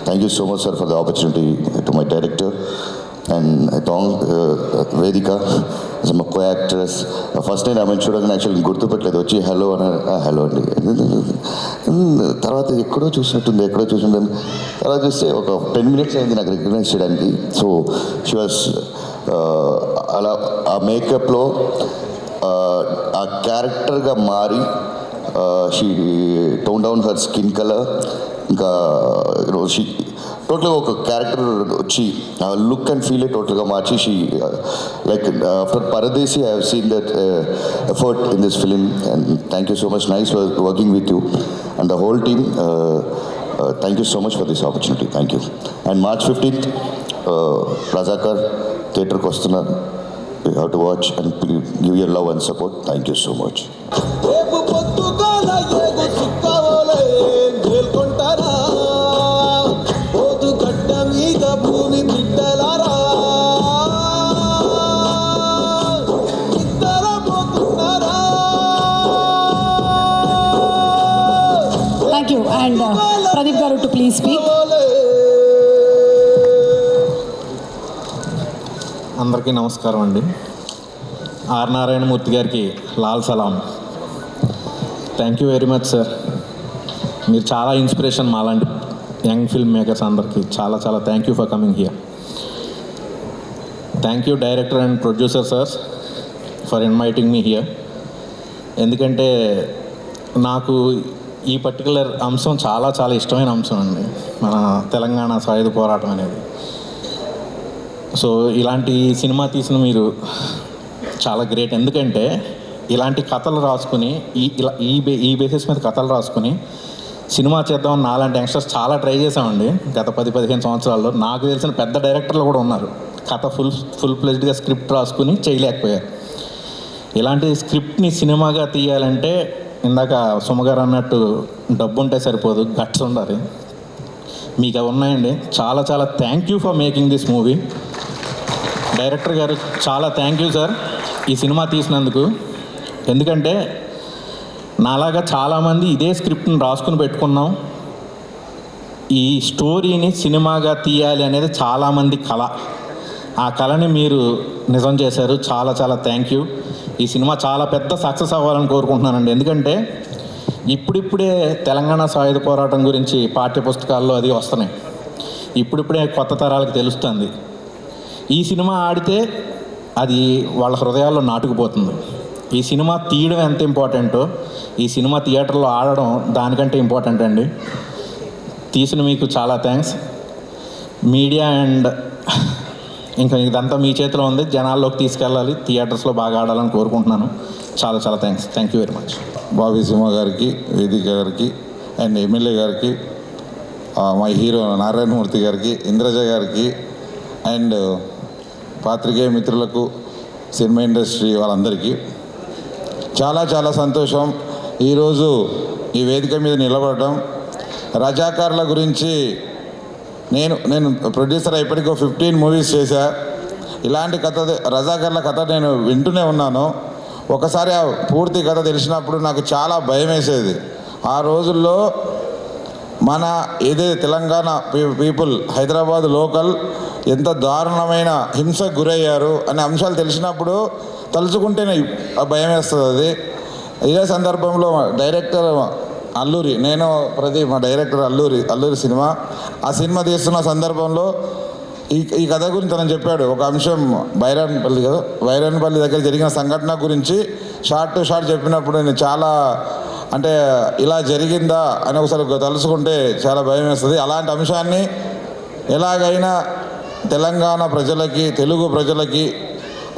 Thank you so much sir for the opportunity to my director and వేదిక మా కో యాక్ట్రెస్. ఫస్ట్ నేను ఆమె చూడగానే యాక్చువల్లీ గుర్తుపెట్టలేదు, వచ్చి హలో అని హలో అండి, తర్వాత ఎక్కడో చూసినట్టుంది తర్వాత చూస్తే ఒక 10 minutes అయింది నాకు రికగ్నైజ్ చేయడానికి. సో షీ వాస్ అలా ఆ మేకప్లో ఆ క్యారెక్టర్గా మారి she tone down her skin colour, ఇంకా షీ టోటల్గా ఒక క్యారెక్టర్ వచ్చి లుక్ అండ్ ఫీల్ టోటల్గా మార్చి she like after Pardesi I have seen that effort in this film and thank you so much. Nice working with you and the whole team. Thank you so much for this opportunity. Thank you. And March 15th Razakar థియేటర్కి వస్తున్నారు. You have to watch and give your love and support. Thank you so much. Thank you. And Pradeep గారు టు ప్లీజ్ స్పీక్. అందరికీ నమస్కారం అండి. ఆర్ నారాయణమూర్తి గారికి లాల్ సలాం. Thank you very much sir. మీరు చాలా ఇన్స్పిరేషన్ మాలాంటి యంగ్ ఫిల్మ్ మేకర్స్ అందరికీ. చాలా చాలా thank you for coming here. Thank you director and producer sir for inviting me here. ఎందుకంటే నాకు ఈ పర్టికులర్ అంశం చాలా చాలా ఇష్టమైన అంశం అండి, మన తెలంగాణ సాయుధ పోరాటం అనేది. సో ఇలాంటి సినిమా తీసిన మీరు చాలా గ్రేట్. ఎందుకంటే ఇలాంటి కథలు రాసుకుని ఈ బేసిస్ మీద కథలు రాసుకుని సినిమా చేద్దామని నాలాంటి యంగ్స్టర్స్ చాలా ట్రై చేసామండి గత 10-15 సంవత్సరాల్లో. నాకు తెలిసిన పెద్ద డైరెక్టర్లు కూడా ఉన్నారు, కథ ఫుల్ ప్లెజ్డ్గా స్క్రిప్ట్ రాసుకుని చేయలేకపోయారు. ఇలాంటి స్క్రిప్ట్ని సినిమాగా తీయాలంటే ఇందాక సుమగారు అన్నట్టు డబ్బు ఉంటే సరిపోదు, గట్స్ ఉండాలి. మీకు అవి ఉన్నాయండి. చాలా చాలా thank you for making this movie. Director గారు చాలా థ్యాంక్ యూ సార్ ఈ సినిమా తీసినందుకు. ఎందుకంటే నాలాగా చాలామంది ఇదే స్క్రిప్ట్ని రాసుకుని పెట్టుకున్నాం. ఈ స్టోరీని సినిమాగా తీయాలి అనేది చాలామంది కళ. ఆ కళని మీరు నిజం చేశారు. చాలా చాలా థ్యాంక్ యూ. ఈ సినిమా చాలా పెద్ద సక్సెస్ అవ్వాలని కోరుకుంటున్నానండి. ఎందుకంటే ఇప్పుడిప్పుడే తెలంగాణ సాయుధ పోరాటం గురించి పాఠ్యపుస్తకాల్లో అది వస్తున్నాయి. ఇప్పుడిప్పుడే కొత్త తరాలకు తెలుస్తుంది. ఈ సినిమా ఆడితే అది వాళ్ళ హృదయాల్లో నాటుకుపోతుంది. ఈ సినిమా తీయడం ఎంత ఇంపార్టెంటో ఈ సినిమా థియేటర్లో ఆడడం దానికంటే ఇంపార్టెంట్ అండి. తీసిన మీకు చాలా థ్యాంక్స్. మీడియా అండ్ ఇంకా ఇదంతా మీ చేతిలో ఉంది, జనాల్లోకి తీసుకెళ్ళాలి, థియేటర్స్లో బాగా ఆడాలని కోరుకుంటున్నాను. చాలా చాలా thanks. Thank you very much. Bobby Simha గారికి, వేదిక గారికి అండ్ ఎమ్మెల్యే గారికి, మా హీరో నారాయణమూర్తి గారికి, ఇంద్రజ గారికి అండ్ పాత్రికేయ మిత్రులకు, సినిమా ఇండస్ట్రీ వాళ్ళందరికీ చాలా చాలా సంతోషం ఈరోజు ఈ వేదిక మీద నిలబడటం. రజాకార్ల గురించి నేను ప్రొడ్యూసర్ ఇప్పటికో 15 మూవీస్ చేశా. ఇలాంటి కథ రజాకార్ల కథ నేను వింటూనే ఉన్నాను. ఒకసారి ఆ పూర్తి కథ తెలిసినప్పుడు నాకు చాలా భయం వేసేది. ఆ రోజుల్లో మన ఏదైతే తెలంగాణ పీపుల్ హైదరాబాద్ లోకల్ ఎంత దారుణమైన హింసకు గురయ్యారు అనే అంశాలు తెలిసినప్పుడు తలుచుకుంటేనే భయం వేస్తుంది. అది ఇదే సందర్భంలో డైరెక్టర్ అల్లూరి, నేను మా డైరెక్టర్ అల్లూరి సినిమా, ఆ సినిమా తీస్తున్న సందర్భంలో ఈ కథ గురించి తను చెప్పాడు. ఒక అంశం బైరాన్పల్లి దగ్గర జరిగిన సంఘటన గురించి షార్ట్ టు షార్ట్ చెప్పినప్పుడు నేను చాలా అంటే ఇలా జరిగిందా అని ఒకసారి తలుచుకుంటే చాలా భయం వేస్తుంది. అలాంటి అంశాన్ని ఎలాగైనా తెలంగాణ ప్రజలకి, తెలుగు ప్రజలకి,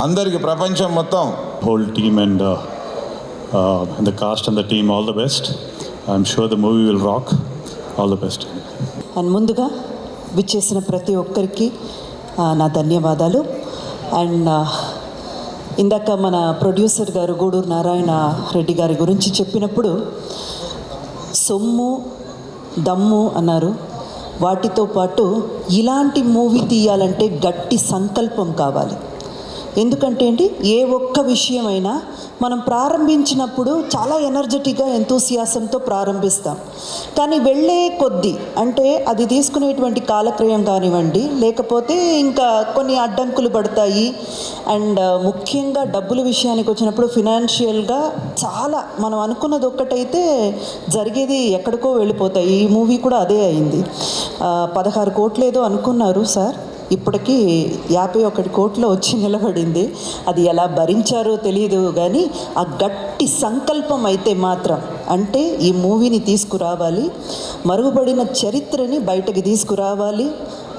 అందరికీ, ప్రపంచం మొత్తం whole team and the cast and the team, all the best. I'm sure the movie will rock. All the best. And ముందుగా విచ్చేసిన ప్రతి ఒక్కరికి నా ధన్యవాదాలు. అండ్ ఇందాక మన ప్రొడ్యూసర్ గారు గూడూరు నారాయణ రెడ్డి గారి గురించి చెప్పినప్పుడు సొమ్ము దమ్ము అన్నారు. వాటితో పాటు ఇలాంటి మూవీ తీయాలంటే గట్టి సంకల్పం కావాలి. ఎందుకంటే అండి ఏ ఒక్క విషయమైనా మనం ప్రారంభించినప్పుడు చాలా ఎనర్జెటిక్గా ఎంతూసియాసంతో ప్రారంభిస్తాం. కానీ వెళ్ళే కొద్దీ అంటే అది తీసుకునేటువంటి కాలక్రయం కానివ్వండి, లేకపోతే ఇంకా కొన్ని అడ్డంకులు పడతాయి. అండ్ ముఖ్యంగా డబ్బుల విషయానికి వచ్చినప్పుడు ఫినాన్షియల్గా చాలా మనం అనుకున్నది ఒక్కటైతే జరిగేది ఎక్కడికో వెళ్ళిపోతాయి. ఈ మూవీ కూడా అదే అయింది. 16 కోట్లు ఏదో అనుకున్నారు సార్, ఇప్పటికీ 51 కోట్లు వచ్చి నిలబడింది. అది ఎలా భరించారో తెలియదు కానీ ఆ గట్టి సంకల్పం అయితే మాత్రం, అంటే ఈ మూవీని తీసుకురావాలి, మరుగుపడిన చరిత్రని బయటకు తీసుకురావాలి,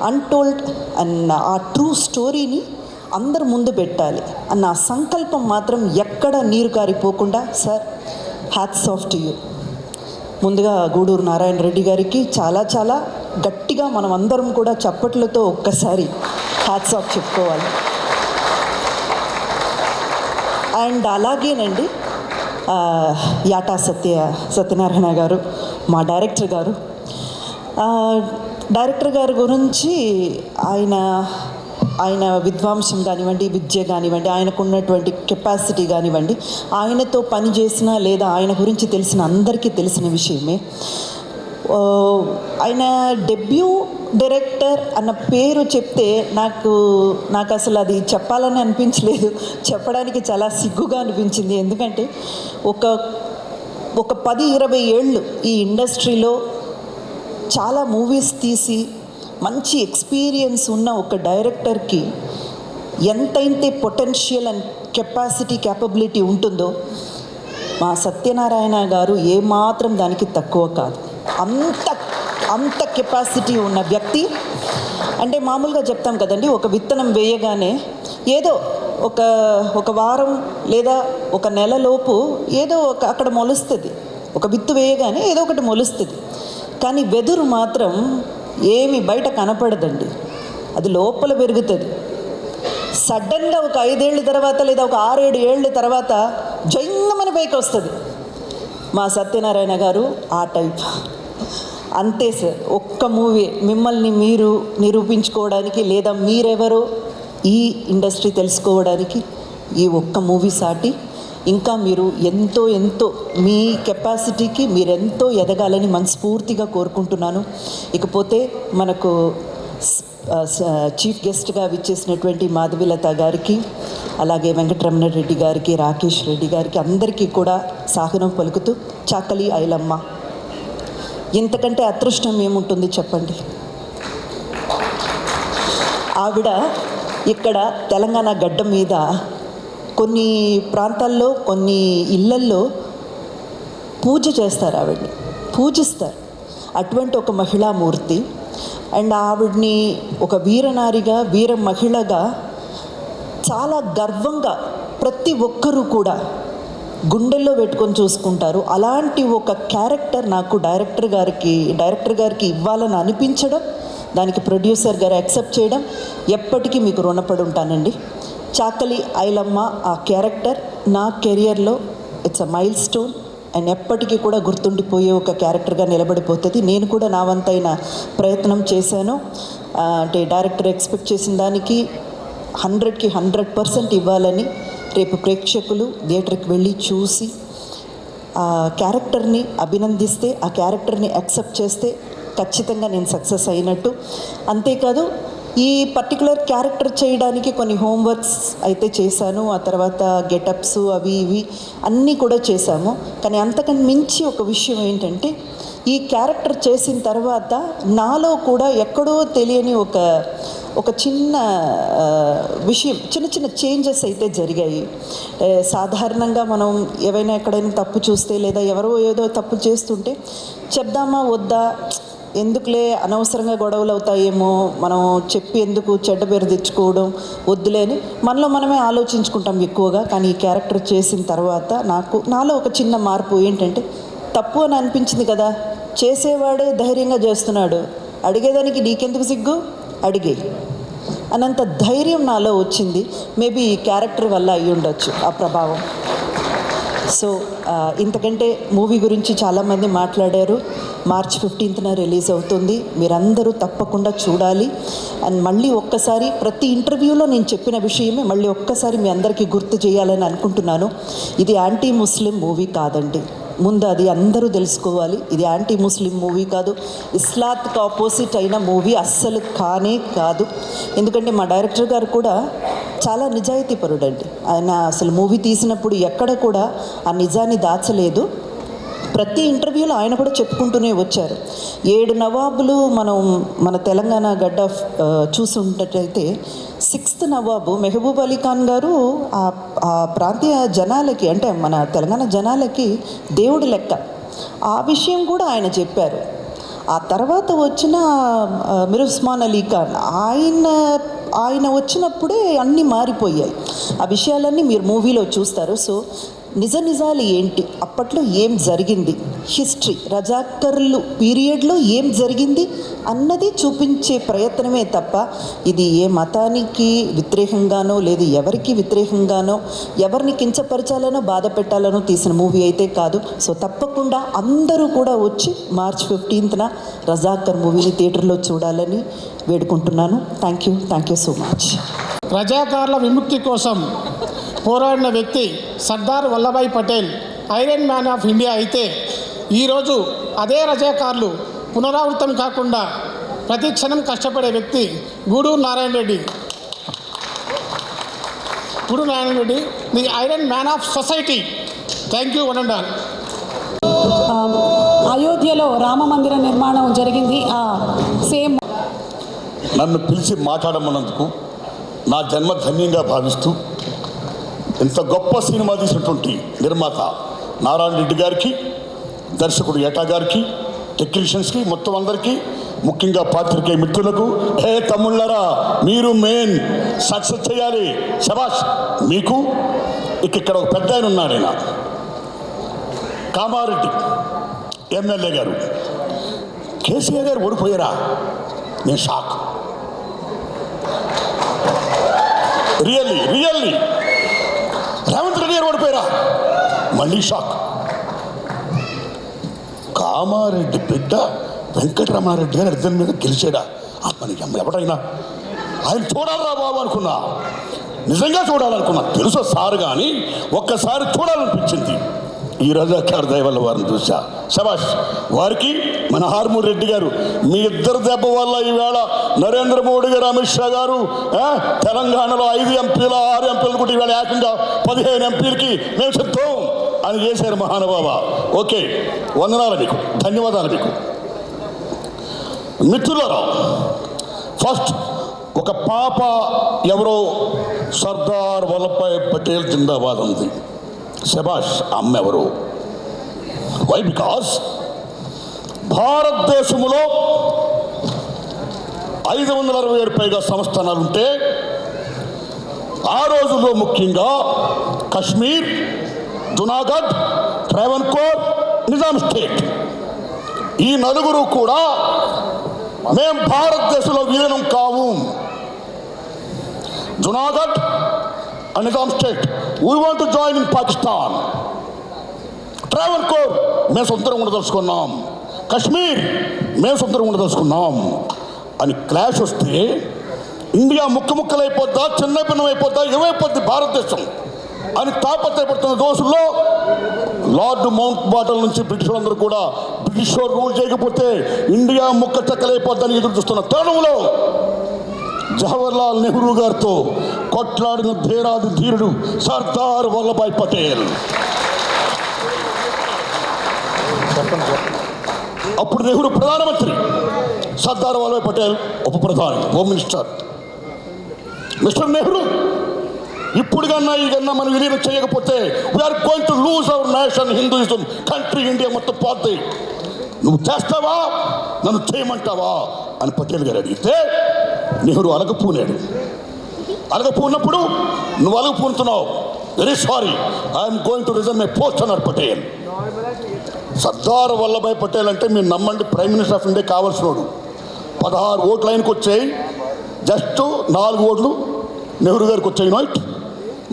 అన్టోల్డ్ అన్న ఆ ట్రూ స్టోరీని అందరు ముందు పెట్టాలి అన్న ఆ సంకల్పం మాత్రం ఎక్కడ నీరు కారిపోకుండా, sir hats off to you. ముందుగా గూడూరు నారాయణ రెడ్డి గారికి చాలా చాలా గట్టిగా మనం అందరం కూడా చప్పట్లతో ఒక్కసారి హ్యాట్స్ ఆఫ్ చెప్పుకోవాలి. అండ్ అలాగేనండి యాటా సత్యనారాయణ గారు, మా డైరెక్టర్ గారు గురించి ఆయన విద్వాంసం కానివ్వండి, విద్య కానివ్వండి, ఆయనకున్నటువంటి కెపాసిటీ కానివ్వండి, ఆయనతో పనిచేసిన లేదా ఆయన గురించి తెలిసిన అందరికీ తెలిసిన విషయమే. ఆయన డెబ్యూ డైరెక్టర్ అన్న పేరు చెప్తే నాకు అసలు అది చెప్పాలని అనిపించలేదు, చెప్పడానికి చాలా సిగ్గుగా అనిపించింది. ఎందుకంటే ఒక 10-20 ఏళ్ళు ఈ ఇండస్ట్రీలో చాలా మూవీస్ తీసి మంచి ఎక్స్పీరియన్స్ ఉన్న ఒక డైరెక్టర్కి ఎంతైతే పొటెన్షియల్ అండ్ క్యాపబిలిటీ ఉంటుందో మా సత్యనారాయణ గారు ఏమాత్రం దానికి తక్కువ కాదు. అంత కెపాసిటీ ఉన్న వ్యక్తి. అంటే మామూలుగా చెప్తాం కదండి, ఒక విత్తనం వేయగానే ఏదో ఒక వారం లేదా ఒక నెలలోపు ఏదో అక్కడ మొలుస్తుంది. ఒక విత్తు వేయగానే ఏదో ఒకటి మొలుస్తుంది. కానీ వెదురు మాత్రం ఏమి బయట కనపడదండి, అది లోపల పెరుగుతుంది. సడన్గా ఒక 5 ఏళ్ళ తర్వాత లేదా ఒక 6-7 ఏళ్ళ తర్వాత జంగమని పైకి వస్తుంది. మా సత్యనారాయణ గారు ఆ టైప్. అంతే సార్, ఒక్క మూవీ మిమ్మల్ని మీరు నిరూపించుకోవడానికి లేదా మీరెవరో ఈ ఇండస్ట్రీ తెలుసుకోవడానికి ఈ ఒక్క మూవీ సాటి. ఇంకా మీరు ఎంతో మీ కెపాసిటీకి మీరెంతో ఎదగాలని మనస్ఫూర్తిగా కోరుకుంటున్నాను. ఇకపోతే మనకు చీఫ్ గెస్ట్గా విచ్చేసినటువంటి మాధవిలత గారికి, అలాగే వెంకటరమణ రెడ్డి గారికి, రాకేష్ రెడ్డి గారికి అందరికీ కూడా సాగనం పలుకుతూ, చాకలి ఐలమ్మ ఇంతకంటే అదృష్టం ఏముంటుంది చెప్పండి. ఆవిడ ఇక్కడ తెలంగాణ గడ్డ మీద కొన్ని ప్రాంతాల్లో కొన్ని ఇళ్ళల్లో పూజ చేస్తారు, ఆవిడ్ని పూజిస్తారు. అటువంటి ఒక మహిళామూర్తి. అండ్ ఆవిడ్ని ఒక వీరనారిగా, వీర మహిళగా చాలా గర్వంగా ప్రతి ఒక్కరూ కూడా గుండెల్లో పెట్టుకొని చూసుకుంటారు. అలాంటి ఒక క్యారెక్టర్ నాకు డైరెక్టర్ గారికి ఇవ్వాలని అనిపించడం, దానికి ప్రొడ్యూసర్ గారు యాక్సెప్ట్ చేయడం, ఎప్పటికీ మీకు రుణపడి ఉంటానండి. చాకలి ఐలమ్మ ఆ క్యారెక్టర్ నా కెరియర్లో it's a mile stone and ఎప్పటికీ కూడా గుర్తుండిపోయే ఒక క్యారెక్టర్గా నిలబడిపోతుంది. నేను కూడా నా వంతైన ప్రయత్నం చేశాను. అంటే డైరెక్టర్ ఎక్స్పెక్ట్ చేసిన దానికి 100కి 100% ఇవ్వాలని రేపు ప్రేక్షకులు థియేటర్కి వెళ్ళి చూసి ఆ క్యారెక్టర్ని అభినందిస్తే, ఆ క్యారెక్టర్ని యాక్సెప్ట్ చేస్తే ఖచ్చితంగా నేను సక్సెస్ అయినట్టు. అంతేకాదు ఈ పర్టికులర్ క్యారెక్టర్ చేయడానికి కొన్ని హోంవర్క్స్ అయితే చేశాను. ఆ తర్వాత గెటప్స్ అవి ఇవి అన్నీ కూడా చేశాము. కానీ అంతకన్నా మించి ఒక విషయం ఏంటంటే, ఈ క్యారెక్టర్ చేసిన తర్వాత నాలో కూడా ఎక్కడో తెలియని ఒక చిన్న విషయం, చిన్న చేంజెస్ అయితే జరిగాయి. సాధారణంగా మనం ఏవైనా ఎక్కడైనా తప్పు చూస్తే లేదా ఎవరో ఏదో తప్పు చేస్తుంటే చెప్దామా వద్దా, ఎందుకులే అనవసరంగా గొడవలు అవుతాయేమో, మనం చెప్పి ఎందుకు చెడ్డ పేరు తెచ్చుకోవడం వద్దులే అని మనలో మనమే ఆలోచించుకుంటాం ఎక్కువగా. కానీ ఈ క్యారెక్టర్ చేసిన తర్వాత నాలో ఒక చిన్న మార్పు ఏంటంటే, తప్పు అని అనిపించింది కదా, చేసేవాడే ధైర్యంగా చేస్తున్నాడు, అడిగేదానికి నీకెందుకు సిగ్గు, అడిగే అనంత ధైర్యం నాలో వచ్చింది. మేబీ ఈ క్యారెక్టర్ వల్ల అయ్యి ఉండొచ్చు ఆ ప్రభావం. సో ఇంతకంటే మూవీ గురించి చాలామంది మాట్లాడారు. మార్చ్ 15న రిలీజ్ అవుతుంది. మీరందరూ తప్పకుండా చూడాలి. అండ్ మళ్ళీ ఒక్కసారి ప్రతి ఇంటర్వ్యూలో నేను చెప్పిన విషయమే మళ్ళీ ఒక్కసారి మీ అందరికీ గుర్తు చేయాలని అనుకుంటున్నాను. ఇది యాంటీ ముస్లిం మూవీ కాదండి. ముందు అది అందరూ తెలుసుకోవాలి. ఇది యాంటీ ముస్లిం మూవీ కాదు, ఇస్లాత్కి ఆపోజిట్ అయిన మూవీ అస్సలు కానే కాదు. ఎందుకంటే మా డైరెక్టర్ గారు కూడా చాలా నిజాయితీపరుడండి. ఆయన అసలు మూవీ తీసినప్పుడు ఎక్కడ కూడా ఆ నిజాన్ని దాచలేదు. ప్రతి ఇంటర్వ్యూలో ఆయన కూడా చెప్పుకుంటూనే వచ్చారు. 7 నవాబులు మన తెలంగాణ గడ్డ చూసుంటట్టయితే 6th నవాబు మెహబూబ్ అలీ ఖాన్ గారు ఆ ప్రాంతీయ జనాలకి, అంటే మన తెలంగాణ జనాలకి దేవుడి లెక్క. ఆ విషయం కూడా ఆయన చెప్పారు. ఆ తర్వాత వచ్చిన మీర్ ఉస్మాన్ అలీ ఖాన్ ఆయన వచ్చినప్పుడే అన్నీ మారిపోయాయి. ఆ విషయాలన్నీ మీరు మూవీలో చూస్తారు. సో నిజాలు ఏంటి, అప్పట్లో ఏం జరిగింది, హిస్టరీ రజాకర్లు పీరియడ్లో ఏం జరిగింది అన్నది చూపించే ప్రయత్నమే తప్ప ఇది ఏ మతానికి వ్యతిరేకంగానో లేదు ఎవరికి వ్యతిరేకంగానో ఎవరిని కించపరచాలనో బాధ పెట్టాలనో తీసిన మూవీ అయితే కాదు. సో తప్పకుండా అందరూ కూడా వచ్చి మార్చ్ 15న రజాకర్ మూవీని థియేటర్లో చూడాలని వేడుకుంటున్నాను. Thank you so much. రజాకార్ల విముక్తి కోసం పోరాడిన వ్యక్తి Sardar Vallabhbhai Patel iron man of India అయితే, ఈరోజు అదే రజాకార్లు పునరావృతం కాకుండా ప్రతి క్షణం కష్టపడే వ్యక్తి Guduru Narayana Reddy, the iron man of society. Thank you one and all. అయోధ్యలో రామ మందిర నిర్మాణం జరిగింది. సేమ్ నన్ను పిలిచి మాట్లాడమన్నందుకు నా జన్మ ధన్యంగా భావిస్తూ ఇంత గొప్ప సినిమా తీసినటువంటి నిర్మాత నారాయణ రెడ్డి గారికి, దర్శకుడు ఏటా గారికి, టెక్నీషియన్స్కి, మొత్తం అందరికీ, ముఖ్యంగా పాత్రికేయ మిత్రులకు, తమ్ముళ్ళరా మీరు మెయిన్ సక్సెస్ చేయాలి, శబాష్ మీకు. ఇక్కడ ఒక పెద్ద ఆయన ఉన్నాడు, ఆయన కామారెడ్డి ఎమ్మెల్యే గారు. కేసీఆర్ గారు ఓడిపోయారా? నేను షాక్. రియల్లీ రేవంత్ రెడ్డి గారు ఓడిపోయారా? మళ్ళీ షాక్. కామారెడ్డి బిడ్డ వెంకటరమణారెడ్డి గారు ఇద్దరి మీద గెలిచాడా? మనకి ఎవడైనా ఆయన చూడాలరా బాబు అనుకున్నా, నిజంగా చూడాలనుకున్నా. తెలుసో సార్, కానీ ఒక్కసారి చూడాలనిపించింది. ఈ రజాకార్ దయ వల్ల వారిని చూసా. శబాష్ వారికి. మన హార్మూర్ రెడ్డి గారు, మీ ఇద్దరు దెబ్బ వల్ల ఈవేళ నరేంద్ర మోడీ గారు, అమిత్ షా గారు తెలంగాణలో 5 ఎంపీలు 6 ఎంపీలు కూడా ఈవేళ ఏకంగా 15 ఎంపీలకి మేము సిద్ధం అని చేశారు మహానుభావ. ఓకే, వందనాలు మీకు, ధన్యవాదాలు మీకు. మిత్రులారా, ఫస్ట్ ఒక పాప ఎవరో సర్దార్ వల్లభాయ్ పటేల్ జిందాబాద్ ఉంది. శబాష్. అమ్మ ఎవరు? వై? బికాస్ భారతదేశంలో 567 పైగా సంస్థానాలుంటే ఆ రోజుల్లో ముఖ్యంగా కశ్మీర్, జునాగఢ్, ట్రావెన్కోర్, నిజాం స్టేట్, ఈ 4 కూడా మేం భారతదేశంలో విలీనం కావు. Junagadh and Nizam state, we want to join in Pakistan. Travancore, మేము సొంతంగా ఉండదలుచుకున్నాం. కశ్మీర్ మేము సొంతంగా ఉండదలుచుకున్నాం అని క్లాష్ వస్తే ఇండియా ముక్కలైపోద్దా, చిన్న భిన్నమైపోద్దా, ఏమైపోద్ది భారతదేశం అని తాపత్రయపడుతున్న దోషుల్లో లార్డ్ మౌంట్ బాటల్ నుంచి బ్రిటిష్ వాళ్ళందరూ కూడా బ్రిటిష్ రూల్ చేయకపోతే ఇండియా చెక్కలైపోద్దని ఎదురు చూస్తున్న తరుణంలో జవహర్లాల్ నెహ్రూ గారితో కొట్లాడిన ధీరాది ధీరుడు సర్దార్ వల్లభాయ్ పటేల్. అప్పుడు నెహ్రూ ప్రధానమంత్రి, సర్దార్ వల్లభాయ్ పటేల్ ఉప ప్రధాని, హోమ్ మినిస్టర్. మిస్టర్ నెహ్రూ, ఇప్పుడు కన్నా ఈ కన్నా మనం విలీనం చేయకపోతే we are going to lose our nation, Hinduism, country, India మొత్తం పోద్ది. నువ్వు చేస్తావా, నన్ను చేయమంటావా అని పటేల్ గారు అడిగితే నెహ్రూ అలగపూనాడు. అలగపూనప్పుడు నువ్వు అలగపూనుతున్నావు, very sorry, I'm going to resign my post అన్నాడు పటేల్. సర్దార్ వల్లభాయ్ పటేల్ అంటే మీరు నమ్మండి, ప్రైమ్ మినిస్టర్ ఆఫ్ ఇండియా కావాల్సినోడు. 16 ఓట్లు ఆయనకు వచ్చాయి, జస్ట్ 4 ఓట్లు నెహ్రూ గారికి వచ్చాయి. నైట్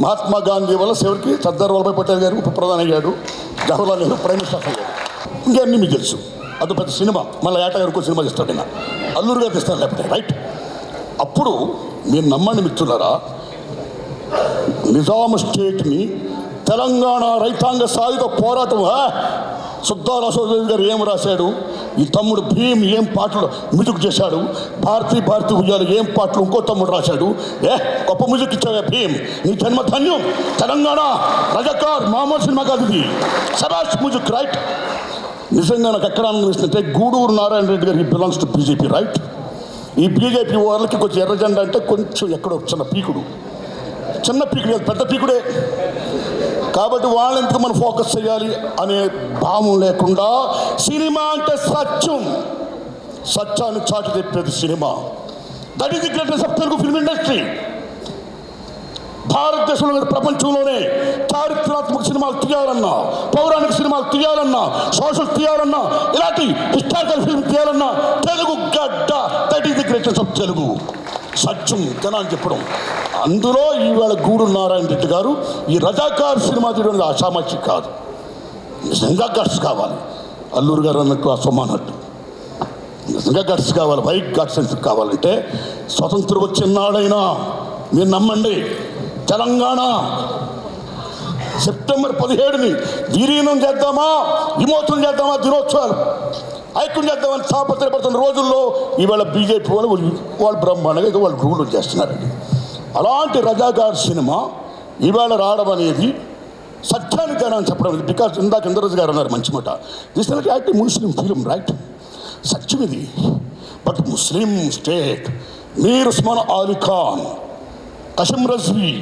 మహాత్మా గాంధీ వల్ల చివరికి సర్దార్ వల్లభాయ్ పటేల్ గారు ఉప ప్రధాని అయ్యాడు, జవహర్లాల్ నెహ్రూ ప్రైమ్ మినిస్టర్ అయ్యాడు. ఇంకన్నీ మీకు తెలుసు. అది పెద్ద సినిమా. మళ్ళీ ఏటా గారికి సినిమా తీస్తాడు, నేను అల్లూరు గారు తీస్తాను లేకపోతే, రైట్? అప్పుడు మీరు నమ్మండి మిత్రులారా, నిజాం స్టేట్ని తెలంగాణ రైతాంగ సాయుధ పోరాటం సుద్దాల అశోక్ గారు ఏం రాశాడు, ఈ తమ్ముడు భీమ్ ఏం పాటలు మ్యూజిక్ చేశాడు, భారతీ ఉయ్యాలు ఏం పాటలు ఇంకో తమ్ముడు రాశాడు. గొప్ప మ్యూజిక్ ఇచ్చావే భీమ్, నీ జన్మ ధన్యం. తెలంగాణ రజకార్ మామూలు సినిమా కాదు ఇది, సబాష్ మ్యూజిక్, రైట్? నిజంగా నాకు ఎక్కడ అనిపిస్తుంటే గూడూరు నారాయణ రెడ్డి గారు బిలాంగ్స్ టు బీజేపీ, రైట్? ఈ బీజేపీ వాళ్ళకి కొంచెం ఎర్ర జెండా అంటే కొంచెం ఎక్కడో చిన్న పీకుడు పెద్ద పీకుడే. కాబట్టి వాళ్ళెందుకు మనం ఫోకస్ చేయాలి అనే భావం లేకుండా సినిమా అంటే సత్యాన్ని చాటి చెప్పేది cinema. That is the greatest of Telugu film industry. భారతదేశంలో ప్రపంచంలోనే చారిత్రాత్మక సినిమాలు తీయాలన్నా, పౌరాణిక సినిమాలు తీయాలన్నా, సోషల్ తీయాలన్నా, ఇలాంటి హిస్టారికల్ ఫిల్మ్ తీయాలన్నా తెలుగు గడ్డ. That is the greatest of Telugu. సత్యం జనాన్ని చెప్పడం. అందులో ఈవేళ గూడూరు నారాయణ రెడ్డి గారు ఈ రజాకార్ సినిమా తీయడం ఆషామాషి కాదు, నిజంగా గట్స్ కావాలి. అల్లూరు గారు అన్నట్టు ఆ సొమ్మ అన్నట్టు నిజంగా గట్స్ కావాలి, వైట్ గట్స్ ఎందుకు కావాలంటే స్వతంత్రం వచ్చినాడైనా మీరు నమ్మండి, తెలంగాణ సెప్టెంబర్ 17ని విలీనం చేద్దామా, విమోచనం చేద్దామా, దినోత్సవాలు ఐక్యం చేద్దామని తాపత్రయపడుతున్న రోజుల్లో ఈవేళ బీజేపీ వాళ్ళు బ్రహ్మాండంగా వాళ్ళు రూల్ చేస్తున్నారండి. అలాంటి రజాకార్ సినిమా ఈవేళ రావడం అనేది సత్యాన్ని జనాన్ని చెప్పడం. బికాస్ ఇందాక ఇంద్రరాజు గారు అన్నారు మంచి మాట, this is active Muslim film, right? సత్యం ఇది. But Muslim state, Mir Osman Ali Khan, Qasim Razvi,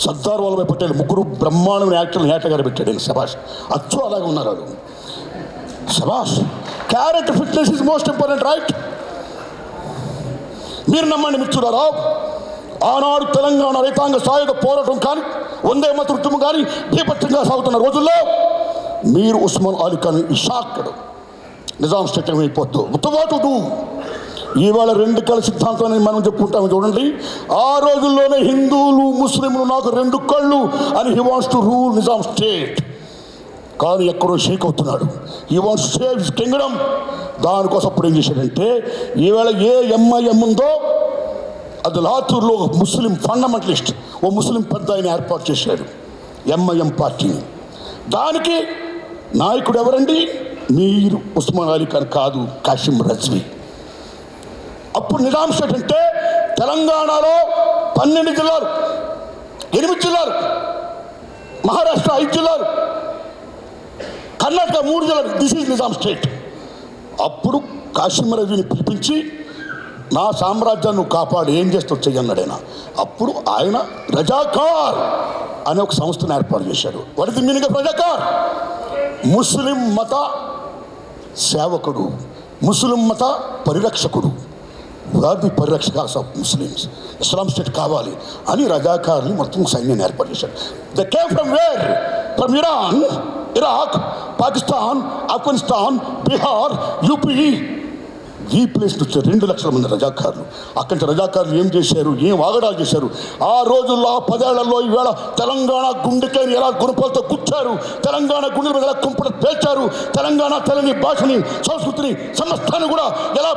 Sardar Vallabhbhai Patel ముగ్గురు బ్రహ్మాండమైన యాక్టర్లు ఏటా గారు పెట్టాడు. శబాష్, అచ్చు అలాగే ఉన్నారు వాళ్ళు. శబాష్. Character fitness is most important, right? మీరు నమ్మండి మిత్రులారా, ఆనాడు తెలంగాణ రైతాంగ సాయుధ పోరాటం కానీ, వందే మాతరం ఉద్యమం కానీ బీభత్సంగా సాగుతున్న రోజుల్లో మీర్ ఉస్మాన్ అలీ ఖాన్ షాక్డ్. నిజాం స్టేట్ అయిపోద్దు ఉత్తవాటుడు. ఇవాళ రెండు కళ్ళ సిద్ధాంతాన్ని మనం చెప్పుకుంటాము చూడండి. ఆ రోజుల్లోనే హిందువులు ముస్లింలు నాకు రెండు కళ్ళు అని he wants to rule Nizam state. కానీ ఎక్కడో షేక్ అవుతున్నాడు. He wants to save his Kingdom. దానికోసం అప్పుడు ఏం చేశాడంటే, ఈవేళ ఏ ఎంఐఎం ఉందో అది లాతూర్లో ఒక ముస్లిం ఫండమెంటలిస్ట్, ఓ ముస్లిం పెద్ద ఆయన ఏర్పాటు చేశాడు ఎంఐఎం పార్టీని. దానికి నాయకుడు ఎవరండి? మీర్ ఉస్మాన్ అలీ ఖాన్ కాదు, కాసిం రజ్వీ. అప్పుడు నిజాం స్టేట్ అంటే తెలంగాణలో 12 జిల్లాలు, 8 జిల్లాలు, మహారాష్ట్ర 5 జిల్లాలు, కర్ణాటక 3 జిల్లాలు. This is Nizam state. అప్పుడు కాసిం రజ్వీని పిలిపించి, నా సామ్రాజ్యాన్ని నువ్వు కాపాడు, ఏం చేస్తావు చెయ్యన్నాడు ఆయన. అప్పుడు ఆయన రజాకార్ అనే ఒక సంస్థను ఏర్పాటు చేశాడు. What is the meaning of Razakar? Muslim మత సేవకుడు, ముస్లిం మత పరిరక్షకుడు. ది పరిరక్షక ఆఫ్ ముస్లిమ్స్. ఇస్లాం స్టేట్ కావాలి అని రజాకార్ని మొత్తం సైన్యాన్ని ఏర్పాటు చేశాడు. They came from where? From Iran, Iraq, Pakistan, Afghanistan, Bihar, UP, ఈ ప్లేస్ నుంచి 2 లక్షల మంది రజాకారులు. అక్కడి నుంచి రజాకారులు ఏం చేశారు, ఏం వాగడాలు చేశారు. ఆ రోజుల్లో, ఆ 10 ఏళ్లలో ఈవేళ తెలంగాణ గుండెకాయని ఎలా గుణపాలతో గుచ్చారు, తెలంగాణ గుండెల మీద ఎలా కుంపట పేల్చారు, తెలంగాణ తెలంగాణ భాషని, సంస్కృతిని, సమస్తాన్ని కూడా ఎలా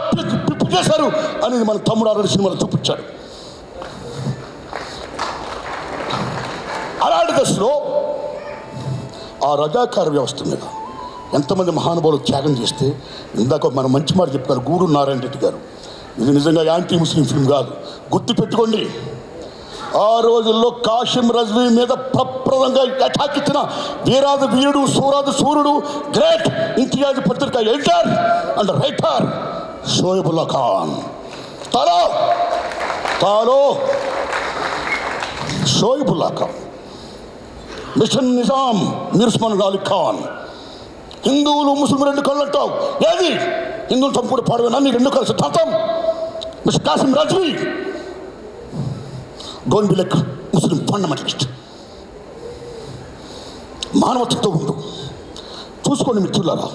పిప్పు చేశారు అనేది మన తమ్ముడు ఆల్రెడీ సినిమాలో చూపించాడు. అలాంటి దశలో ఆ రజాకార వ్యవస్థ మీద ఎంతమంది మహానుభావులు త్యాగం చేస్తే, ఇందాక మనం మంచి మాట చెప్పారు గూడూరు నారాయణ రెడ్డి గారు. ఇది నిజంగా యాంటీ ముస్లిం ఫిల్మ్ కాదు, గుర్తుపెట్టుకోండి. ఆ రోజుల్లో కాసిం రజ్వీ మీద ప్రప్రదంగా అటాక్ ఇచ్చిన వీరాది వీరుడు, సూరాది సూర్యుడు, గ్రేట్ ఇంతియాజ్ పత్రిక editor and writer Shoebullah Khan. తాలో షోయబుల్లా ఖాన్, మిషన్ నిజాం మీర్ ఉస్మాన్ అలీ ఖాన్. హిందువులు ముస్లిం 2 కళ్ళు అంటావు, ఏది హిందువులు చంపుడు పాడవేనా నీ 2 కళ్ళ సిద్ధాంతం? Mister Qasim Razvi don't be like Muslim fundamentalist. మానవత్వంతో ఉండు. చూసుకోండి మిత్రులారా,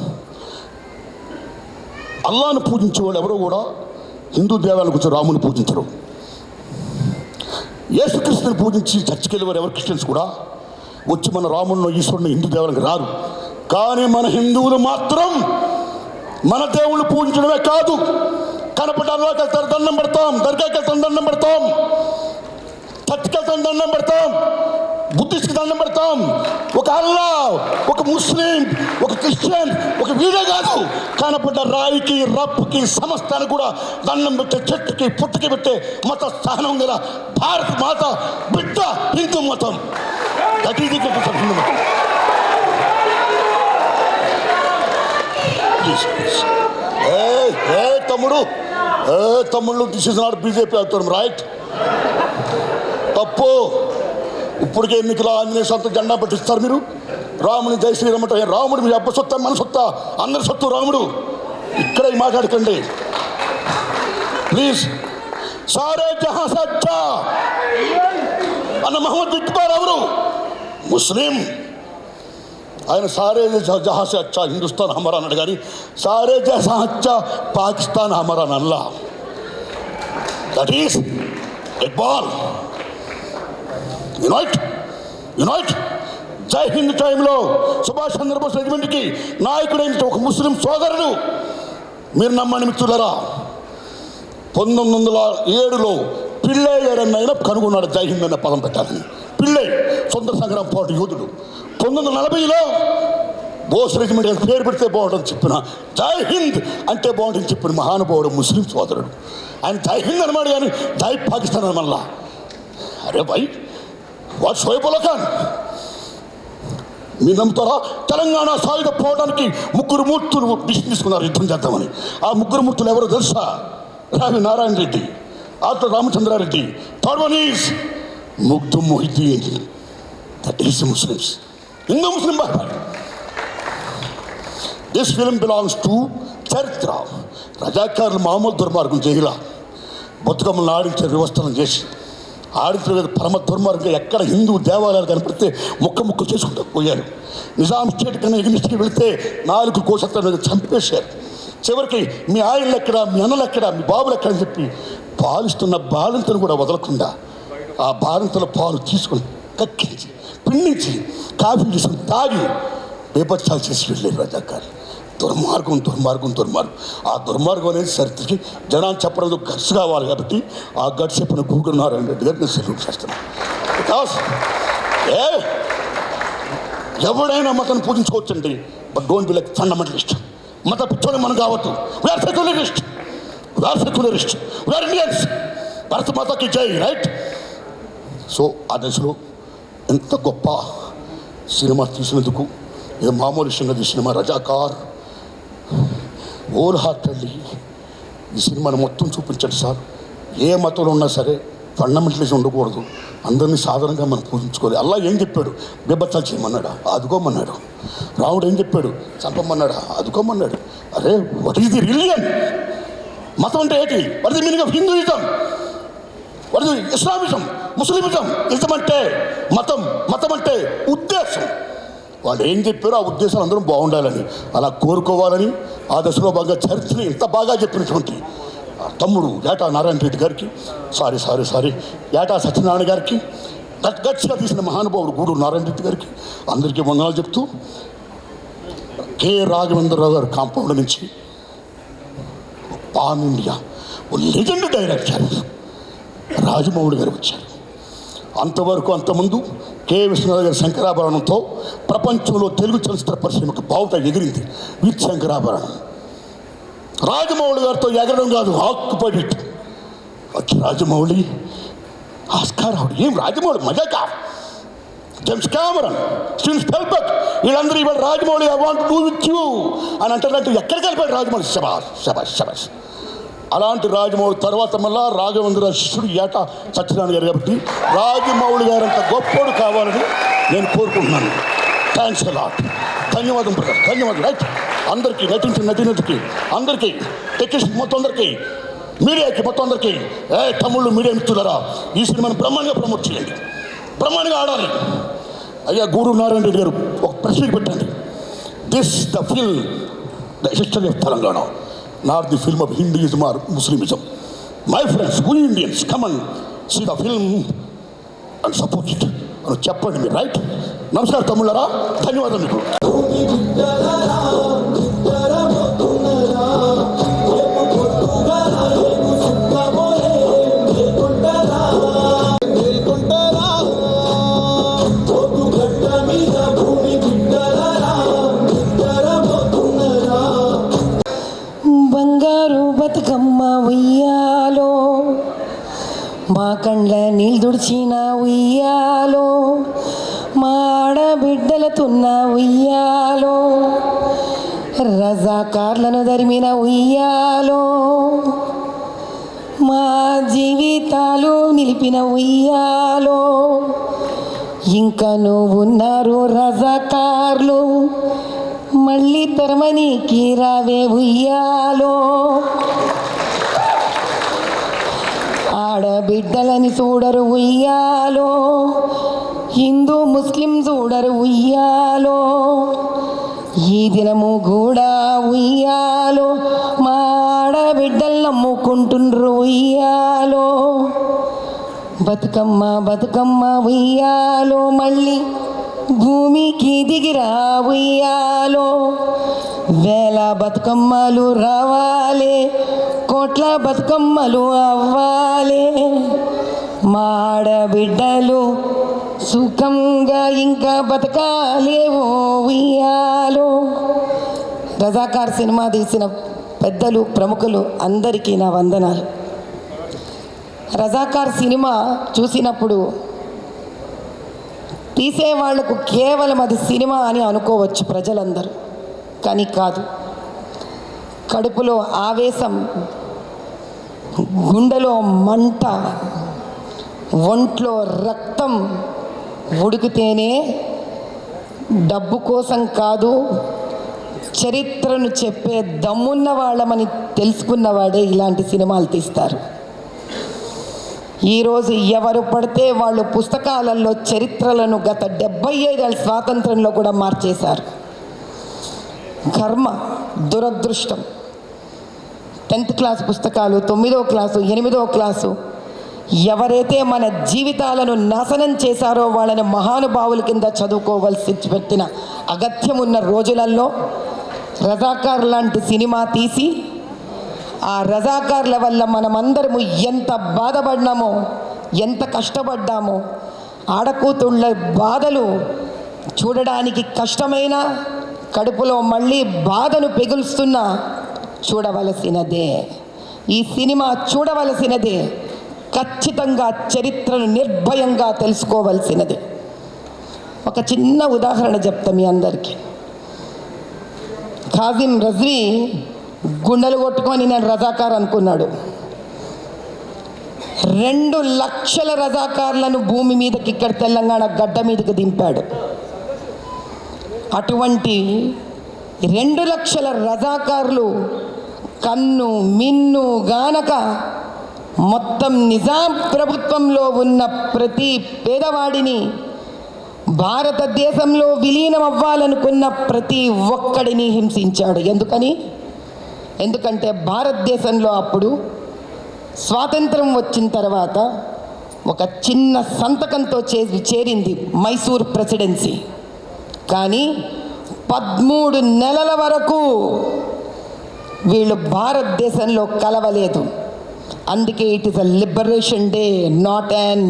అల్లాను పూజించే వాళ్ళు ఎవరో కూడా హిందూ దేవాలయాలకు వచ్చి రాముని పూజించరు. యేసుక్రీస్తుని పూజించి చర్చికి వెళ్ళేవారు ఎవరు క్రిస్టియన్స్ కూడా వచ్చి మన రాముడిని ఈశ్వరుని హిందూ దేవునికి రారు. కానీ మన హిందువులు మాత్రం మన దేవుళ్ళు పూజించడమే కాదు, కనపడి అల్లాకి వెళ్తారు దండం పెడతాం, దర్గాకి వెళ్తాం దండం పెడతాం, చర్చికి వెళ్తాం దండం పెడతాం, బుద్ధిస్ట్కి దండం పెడతాం. ఒక అల్లా, ఒక ముస్లిం, ఒక క్రిస్టియన్, ఒక వీడే కాదు, కనపడ్డ రాయికి రప్పుకి సమస్తానికి కూడా దండం పెట్టే, చెట్టుకి పుట్టుకి పెట్టే మత స్థానం గల భారత మాత బిడ్డ హిందూ మతం. దట్ ఈజ్ హిందూ మతం. తమ్ముళ్ళు దిస్ ఇస్ నాట్ బీజేపీ అవుతాం, రైట్? తప్పు. ఇప్పటికే ఎన్నికల ఆంజనేయ సొంత జెండా పట్టిస్తారు మీరు. రాముని జై శ్రీరామ్ అంటే రాముడు మీ అబ్బ సొత్తా మన సొత్తా అందరి సొత్తు రాముడు. ఇక్కడ మాట్లాడకండి ప్లీజ్. సారే జహా సచ్చా అన్న మహమ్మద్ ఇక్బాల్ ఎవరు? ముస్లిం. ఆయన సారే జహా సే అచ్చా హిందుస్థాన్ హమారా అన్నాడు, కానీ సారే జహా అచ్చా పాకిస్తాన్ హమారా Allah. That is Iqbal. Unite. జై హింద్ టైంలో సుభాష్ చంద్రబోస్ రెజిమెంట్కి నాయకుడైన ఒక ముస్లిం సోదరుడు, మీరు నమ్మని మిత్రులరా, 1907లో పిళ్ళే గారన్న ఆయన కనుగొన్నాడు జై హింద్ అన్న పదం పెట్టాలని. పిళ్ళే స్వతంత్ర సంగ్రామ పోరాట యోధుడు. 1940లో బోస్ రెజిమెంట్ పేరు పెడితే బాగుంటుందని చెప్పిన, జై హింద్ అంటే బాగుంటుందని చెప్పిన మహానుభావుడు ముస్లిం సోదరుడు. ఆయన జై హింద్ అనమాట, కానీ జై పాకిస్తాన్ అని మళ్ళా. అరే భాయ్, వాట్ షోయబులకాన్ మీరు నమ్ముతారా? తెలంగాణ సాయుధ పోవడానికి 3 మూర్తులు డిసిషన్ తీసుకున్నారు యుద్ధం చేద్దామని. ఆ 3 మూర్తులు ఎవరో తెలుసా? రావి నారాయణ రెడ్డి, ఆటో Ramachandra Reddy, third one is Makhdoom Mohiuddin. That is Muslims, Hindu Muslim బాయ్. దిస్ ఫిలిం బిలాంగ్స్ టు చరిత్ర. రజాకారులు మామూలు దుర్మార్గం చేయలా, బతుకమ్మలను ఆడించే వ్యవస్థలను చేసి ఆడించిన పరమ దుర్మార్గంగా ఎక్కడ హిందూ దేవాలయాలు కనపడితే ముక్క చేసుకుంటూ పోయారు. నిజాం స్టేట్ కన్నా ఎగ్నిస్ట్కి వెళితే 4 కోసత్తుల మీద చంపేశారు. చివరికి మీ ఆయనలు ఎక్కడ, మీ అన్నలు ఎక్కడ, మీ బాబులు ఎక్కడ అని చెప్పి పాలిస్తున్న బాలింతను కూడా వదలకుండా ఆ బాలింతల పాలు తీసుకుని కక్కించి పిండించి కాఫీ తీసుకుని తాగి బేపత్సాలు చేసి వెళ్ళారు రజాకారులు. దుర్మార్గం. ఆ దుర్మార్గం అనేది చరిత్రకి జనాన్ని చెప్పడం గట్స్ కావాలి. కాబట్టి ఆ గట్స్ చెప్పిన గూగుల్ నారాయణ రెడ్డి గారు నేను సెల్యూట్ చేస్తున్నాను. బికాస్ ఎవడైనా మతాన్ని పూజించుకోవచ్చండి, but don't be like fundamentalist. మత పిచ్చోని మనం కావద్దు. We're secularist, we're Indians. భారత మాతకి జై, రైట్? సో ఆ దశలో ఎంత గొప్ప సినిమా తీసినందుకు, ఇది మామూలు విషయంగా సినిమా రజాకార్ హోల్ హార్టెడ్లీ ఈ సినిమాని మొత్తం చూపించండి సార్. ఏ మతంలో ఉన్నా సరే ఫండమెంటలిజం ఉండకూడదు, అందరినీ సాధారణంగా మనం పూజించుకోవాలి. అల్లా ఏం చెప్పాడు? బేబత్సాలు చేయమన్నాడా? ఆదుకోమన్నాడు. రాముడు ఏం చెప్పాడు? చంపమన్నాడా? ఆదుకోమన్నాడు. అరే వాట్ ఈస్ ది రిలిజన్? మతం అంటే ఏంటి? What is the meaning of Hinduism? What is Islamism, Muslimism? Ism అంటే మతం అంటే ఉద్దేశం. వాళ్ళు ఏం చెప్పారో ఆ ఉద్దేశాలు అందరం బాగుండాలని, అలా కోరుకోవాలని ఆ దశలో బాగా చరిత్రని ఇంత బాగా చెప్పినటువంటి తమ్ముడు ఏటా నారాయణ రెడ్డి గారికి, సారీ ఏటా సత్యనారాయణ గారికి, గట్స్గా తీసిన మహానుభావుడు గూడూరు నారాయణ రెడ్డి గారికి అందరికీ వందనాలు చెప్తూ, కె రాఘవేంద్రరావు గారు కాంపౌండ్ నుంచి పాన్ ఇండియా ఓ లెజెండ్ డైరెక్టర్ రాజమౌళి గారు వచ్చారు. అంతవరకు అంతకుముందు కె విశ్వనాథ్ గారి శంకరాభరణంతో ప్రపంచంలో తెలుగు చలచిత్ర పరిశ్రమకు బావుట ఎగిరింది. విత్ శంకరాభరణం రాజమౌళి గారితో ఎగరడం కాదు, ఆక్యుపైడ్. వచ్చి రాజమౌళి ఆస్కార్ ఆవిడ ఏం రాజమౌళి మజాకా, జేమ్స్ కెమెరాన్, స్టీవెన్ స్పిల్బర్గ్, వీళ్ళందరూ ఇవాళ Rajamouli I want do with you అని అంటారంటే ఎక్కడికి వెళ్ళిపోయాడు రాజమౌళి? శబాష్. అలాంటి రాజమౌళి తర్వాత మళ్ళా రాఘవేంద్ర శిష్యుడు ఏటా సత్యనారాయణ గారు. కాబట్టి రాజమౌళి గారు అంత గొప్పోడు కావాలని నేను కోరుకుంటున్నాను. Thanks a lot. ధన్యవాదం బ్రదర్, ధన్యవాదం. రైట్, అందరికీ నటించిన నటినటికి, అందరికీ టెక్నీషియన్ మొత్తం అందరికీ, మీడియాకి మొత్తం అందరికీ, తమ్ముళ్ళు మీడియా మిత్రులరా, ఈ సినిమాని బ్రహ్మాండంగా ప్రమోట్ చేయండి, బ్రహ్మాండంగా ఆడాలి. అయ్యా గూడూరు నారాయణ రెడ్డి గారు ఒక ప్రెస్ మీట్ పెట్టండి. This the film the history of Telangana, not the film of Hinduism or Muslimism. My friends, we Indians, come and see the film and support it అని చెప్పండి మీరు. రైట్? నమస్కారం తమ్ముళ్ళారా, ధన్యవాదాలు మీకు. బంగారు బతుకమ్మ ఉయ్యాలో, మా కండ్ల నీళ్ళు దుడిచిన ఉయ్యాలో, మా ఆడబిడ్డలతున్న ఉయ్యాలో, రజాకార్లను ధరిమిన ఉయ్యాలో, మా జీవితాలు నిలిపిన ఉయ్యాలో, ఇంకా నువ్వున్నారు రజాకార్లు, మళ్ళీ తెరమనికి రావే ఉయ్యాలో. ఆడబిడ్డలని చూడరు ఉయ్యాలో, హిందూ ముస్లిం చూడరు ఉయ్యాలో, ఈ దినము కూడా ఉయ్యాలో, మా ఆడబిడ్డలు నమ్ముకుంటుండ్రు ఉయ్యాలో. బతుకమ్మ బతుకమ్మ ఉయ్యాలో, మళ్ళీ భూమికి దిగిరా ఉయ్యాలో. వేల బతుకమ్మలు రావాలే, కోట్ల బతుకమ్మలు అవ్వాలే, మాడబిడ్డలు సుఖంగా ఇంకా బతకాలేవో ఉయ్యాలో. రజాకార్ సినిమా తీసిన పెద్దలు, ప్రముఖులు అందరికీ నా వందనాలు. రజాకార్ సినిమా చూసినప్పుడు తీసేవాళ్లకు కేవలం అది సినిమా అని అనుకోవచ్చు ప్రజలందరూ, కానీ కాదు. కడుపులో ఆవేశం, గుండెలో మంట, ఒంట్లో రక్తం ఉడికితేనే డబ్బు కోసం కాదు, చరిత్రను చెప్పే దమ్మున్న వాళ్ళమని తెలుసుకున్నవాడే ఇలాంటి సినిమాలు తీస్తారు. ఈరోజు ఎవరు పడితే వాళ్ళు పుస్తకాలలో చరిత్రలను గత 75 ఏళ్ళ స్వాతంత్రంలో కూడా మార్చేశారు. కర్మ, దురదృష్టం. 10th క్లాస్ పుస్తకాలు, 9వ క్లాసు, 8వ క్లాసు ఎవరైతే మన జీవితాలను నాశనం చేశారో వాళ్ళని మహానుభావుల కింద చదువుకోవలసి పెట్టిన అగత్యం ఉన్న రోజులలో రజాకార్ లాంటి సినిమా తీసి ఆ రజాకార్ల వల్ల మనమందరము ఎంత బాధపడ్డామో, ఎంత కష్టపడ్డామో, ఆడకూతుళ్ళ బాధలు చూడడానికి కష్టమైన, కడుపులో మళ్ళీ బాధను పెగులుస్తున్నా చూడవలసినదే. ఈ సినిమా చూడవలసినదే. ఖచ్చితంగా చరిత్రను నిర్భయంగా తెలుసుకోవలసినదే. ఒక చిన్న ఉదాహరణ చెప్తా మీ అందరికీ. ఖాజిం రజ్వీ గుండెలు కొట్టుకొని నేను రజాకార్ అనుకున్నాడు. 2 లక్షల రజాకార్లను భూమి మీదకి ఇక్కడ తెలంగాణ గడ్డ మీదకి దింపాడు. అటువంటి 2 లక్షల రజాకార్లు కన్ను మిన్ను గానక మొత్తం నిజాం ప్రభుత్వంలో ఉన్న ప్రతి పేదవాడిని, భారతదేశంలో విలీనం అవ్వాలనుకున్న ప్రతి ఒక్కడిని హింసించాడు. ఎందుకంటే భారతదేశంలో అప్పుడు స్వాతంత్రం వచ్చిన తర్వాత ఒక చిన్న సంతకంతో చేరింది మైసూర్ ప్రెసిడెన్సీ. కానీ 13 నెలల వరకు వీళ్ళు భారతదేశంలో కలవలేదు. అందుకే it is a liberation day, not an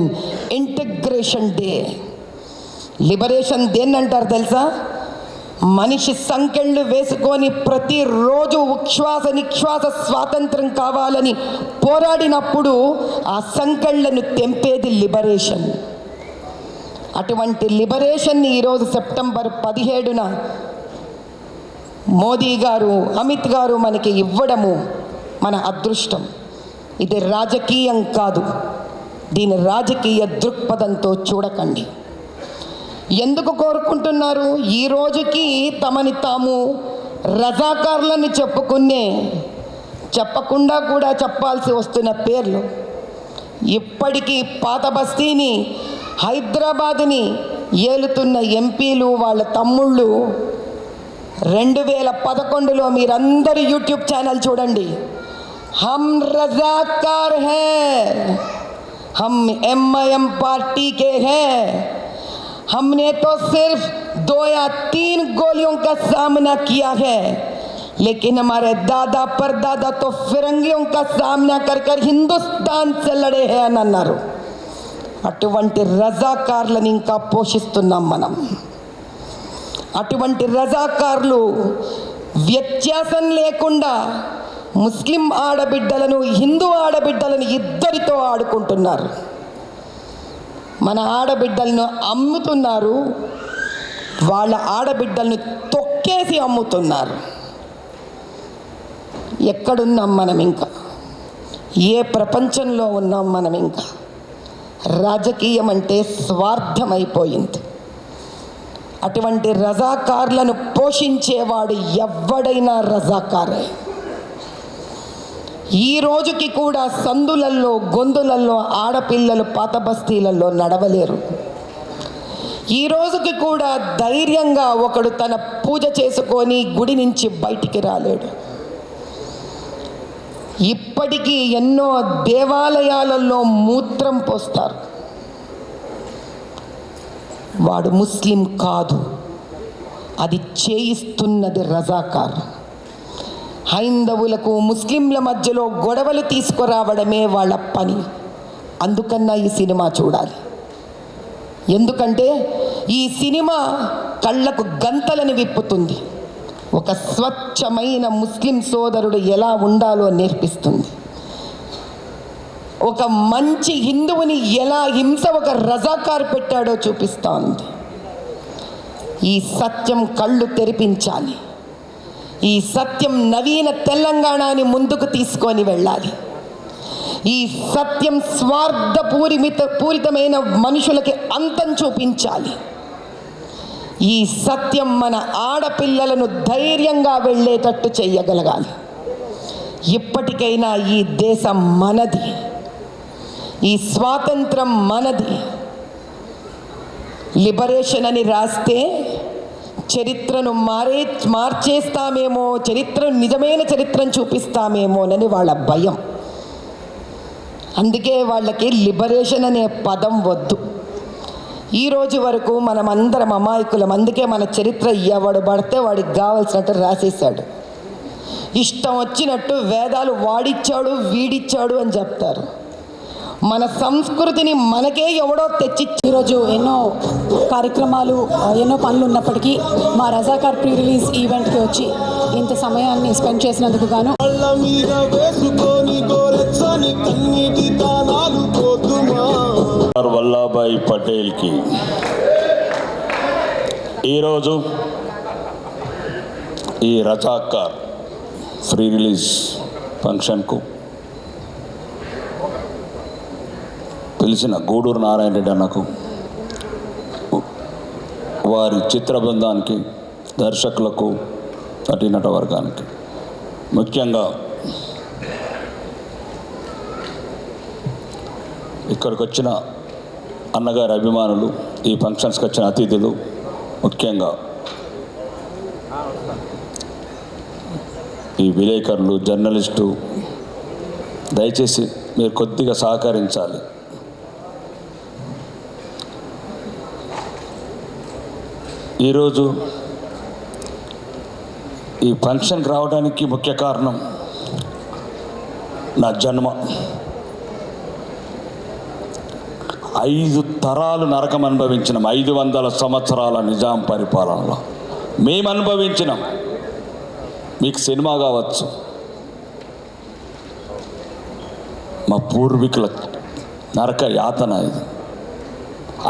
integration day. Liberation దేన్నంటారు తెలుసా? మనిషి సంకెళ్ళు వేసుకొని ప్రతిరోజు ఉచ్ఛ్వాస నిశ్వాస స్వాతంత్రం కావాలని పోరాడినప్పుడు ఆ సంకెళ్లను తెంపేది లిబరేషన్. అటువంటి లిబరేషన్ని ఈరోజు సెప్టెంబర్ 17న మోదీ గారు, అమిత్ గారు మనకి ఇవ్వడము మన అదృష్టం. ఇది రాజకీయం కాదు. దీని రాజకీయ దృక్పథంతో చూడకండి. ఎందుకు కోరుకుంటున్నారు? ఈ రోజుకి తమని తాము రజాకార్లని చెప్పకుండా కూడా చెప్పాల్సి వస్తున్న పేర్లు. ఇప్పటికీ పాత బస్తీని, హైదరాబాదుని ఏలుతున్న ఎంపీలు, వాళ్ళ తమ్ముళ్ళు 2011లో మీరందరూ యూట్యూబ్ ఛానల్ చూడండి. హమ్ రజాకార్ హై, हम MIM पार्टी के हैं, हमने तो सिर्फ 2 या 3 गोलियों का सामना किया है, लेकिन हमारे दादा परदादा तो फिरंगियों का सामना कर कर हिंदुस्तान से लड़े हैं అని అన్నారు. అటువంటి రజాకార్లను ఇంకా పోషిస్తున్నాం మనం. అటువంటి రజాకార్లు వ్యత్యాసం లేకుండా ముస్లిం ఆడబిడ్డలను హిందూ ఆడబిడ్డలను ఇద్దరితో ఆడుకుంటున్నారు. మన ఆడబిడ్డలను అమ్ముతున్నారు, వాళ్ళ ఆడబిడ్డలను తొక్కేసి అమ్ముతున్నారు. ఎక్కడున్నాం మనం ఇంకా? ఏ ప్రపంచంలో ఉన్నాం మనం ఇంకా? రాజకీయం అంటే స్వార్థమైపోయింది. అటువంటి రజాకార్లను పోషించేవాడు ఎవడైనా రజాకారే. ఈ రోజుకి కూడా సందులల్లో గొంతులల్లో ఆడపిల్లలు పాత బస్తీలలో నడవలేరు. ఈ రోజుకి కూడా ధైర్యంగా ఒకడు తన పూజ చేసుకొని గుడి నుంచి బయటికి రాలేడు. ఇప్పటికీ ఎన్నో దేవాలయాలలో మూత్రం పోస్తారు. వాడు ముస్లిం కాదు, అది చేయిస్తున్నది రజాకార్. హైందవులకు ముస్లింల మధ్యలో గొడవలు తీసుకురావడమే వాళ్ళ పని. అందుకన్నా ఈ సినిమా చూడాలి. ఎందుకంటే ఈ సినిమా కళ్ళకు గంతలను విప్పుతుంది. ఒక స్వచ్ఛమైన ముస్లిం సోదరుడు ఎలా ఉండాలో నేర్పిస్తుంది. ఒక మంచి హిందువుని ఎలా హింస ఒక రజాకార్ పెట్టాడో చూపిస్తోంది. ఈ సత్యం కళ్ళు తెరిపించాలి. ఈ సత్యం నవీన తెలంగాణని ముందుకు తీసుకొని వెళ్ళాలి. ఈ సత్యం పూరితమైన మనుషులకి అంతం చూపించాలి. ఈ సత్యం మన ఆడపిల్లలను ధైర్యంగా వెళ్ళేటట్టు చేయగలగాలి. ఇప్పటికైనా ఈ దేశం మనది, ఈ స్వాతంత్రం మనది. లిబరేషన్ అని రాస్తే చరిత్రను మార్చేస్తామేమో, నిజమైన చరిత్రను చూపిస్తామేమోనని వాళ్ళ భయం. అందుకే వాళ్ళకి లిబరేషన్ అనే పదం వద్దు. ఈరోజు వరకు మనం అందరం అమాయకులం. అందుకే మన చరిత్ర ఎవడు పడితే వాడికి కావాల్సినట్టు రాసేసాడు. ఇష్టం వచ్చినట్టు వేదాలు వాడిచ్చాడు వీడిచ్చాడు అని చెప్తారు. మన సంస్కృతిని మనకే ఎవడో తెచ్చి. ఈరోజు ఎన్నో కార్యక్రమాలు ఎన్నో పనులు ఉన్నప్పటికీ మా రజాకార్ ప్రీ రిలీజ్ ఈవెంట్కి వచ్చి ఇంత సమయాన్ని స్పెండ్ చేసినందుకు గాను వల్లభాయ్ పటేల్కి ఈరోజు ఈ రజాకార్ ఫ్రీ రిలీజ్ ఫంక్షన్కు పిలిచిన గూడూరు నారాయణ రెడ్డి అన్నకు, వారి చిత్ర బృందానికి, దర్శకులకు, నటీనట వర్గానికి, ముఖ్యంగా ఇక్కడికి వచ్చిన అన్నగారి అభిమానులు, ఈ ఫంక్షన్స్కి వచ్చిన అతిథులు, ముఖ్యంగా ఈ విలేకరులు, జర్నలిస్టు, దయచేసి మీరు కొద్దిగా సహకరించాలి. ఈరోజు ఈ ఫంక్షన్కి రావడానికి ముఖ్య కారణం నా జన్మ. 5 తరాలు నరకం అనుభవించినాం. 500 సంవత్సరాల నిజాం పరిపాలనలో మేము అనుభవించినాం. మీకు సినిమా కావచ్చు, మా పూర్వీకుల నరక యాతన ఇది.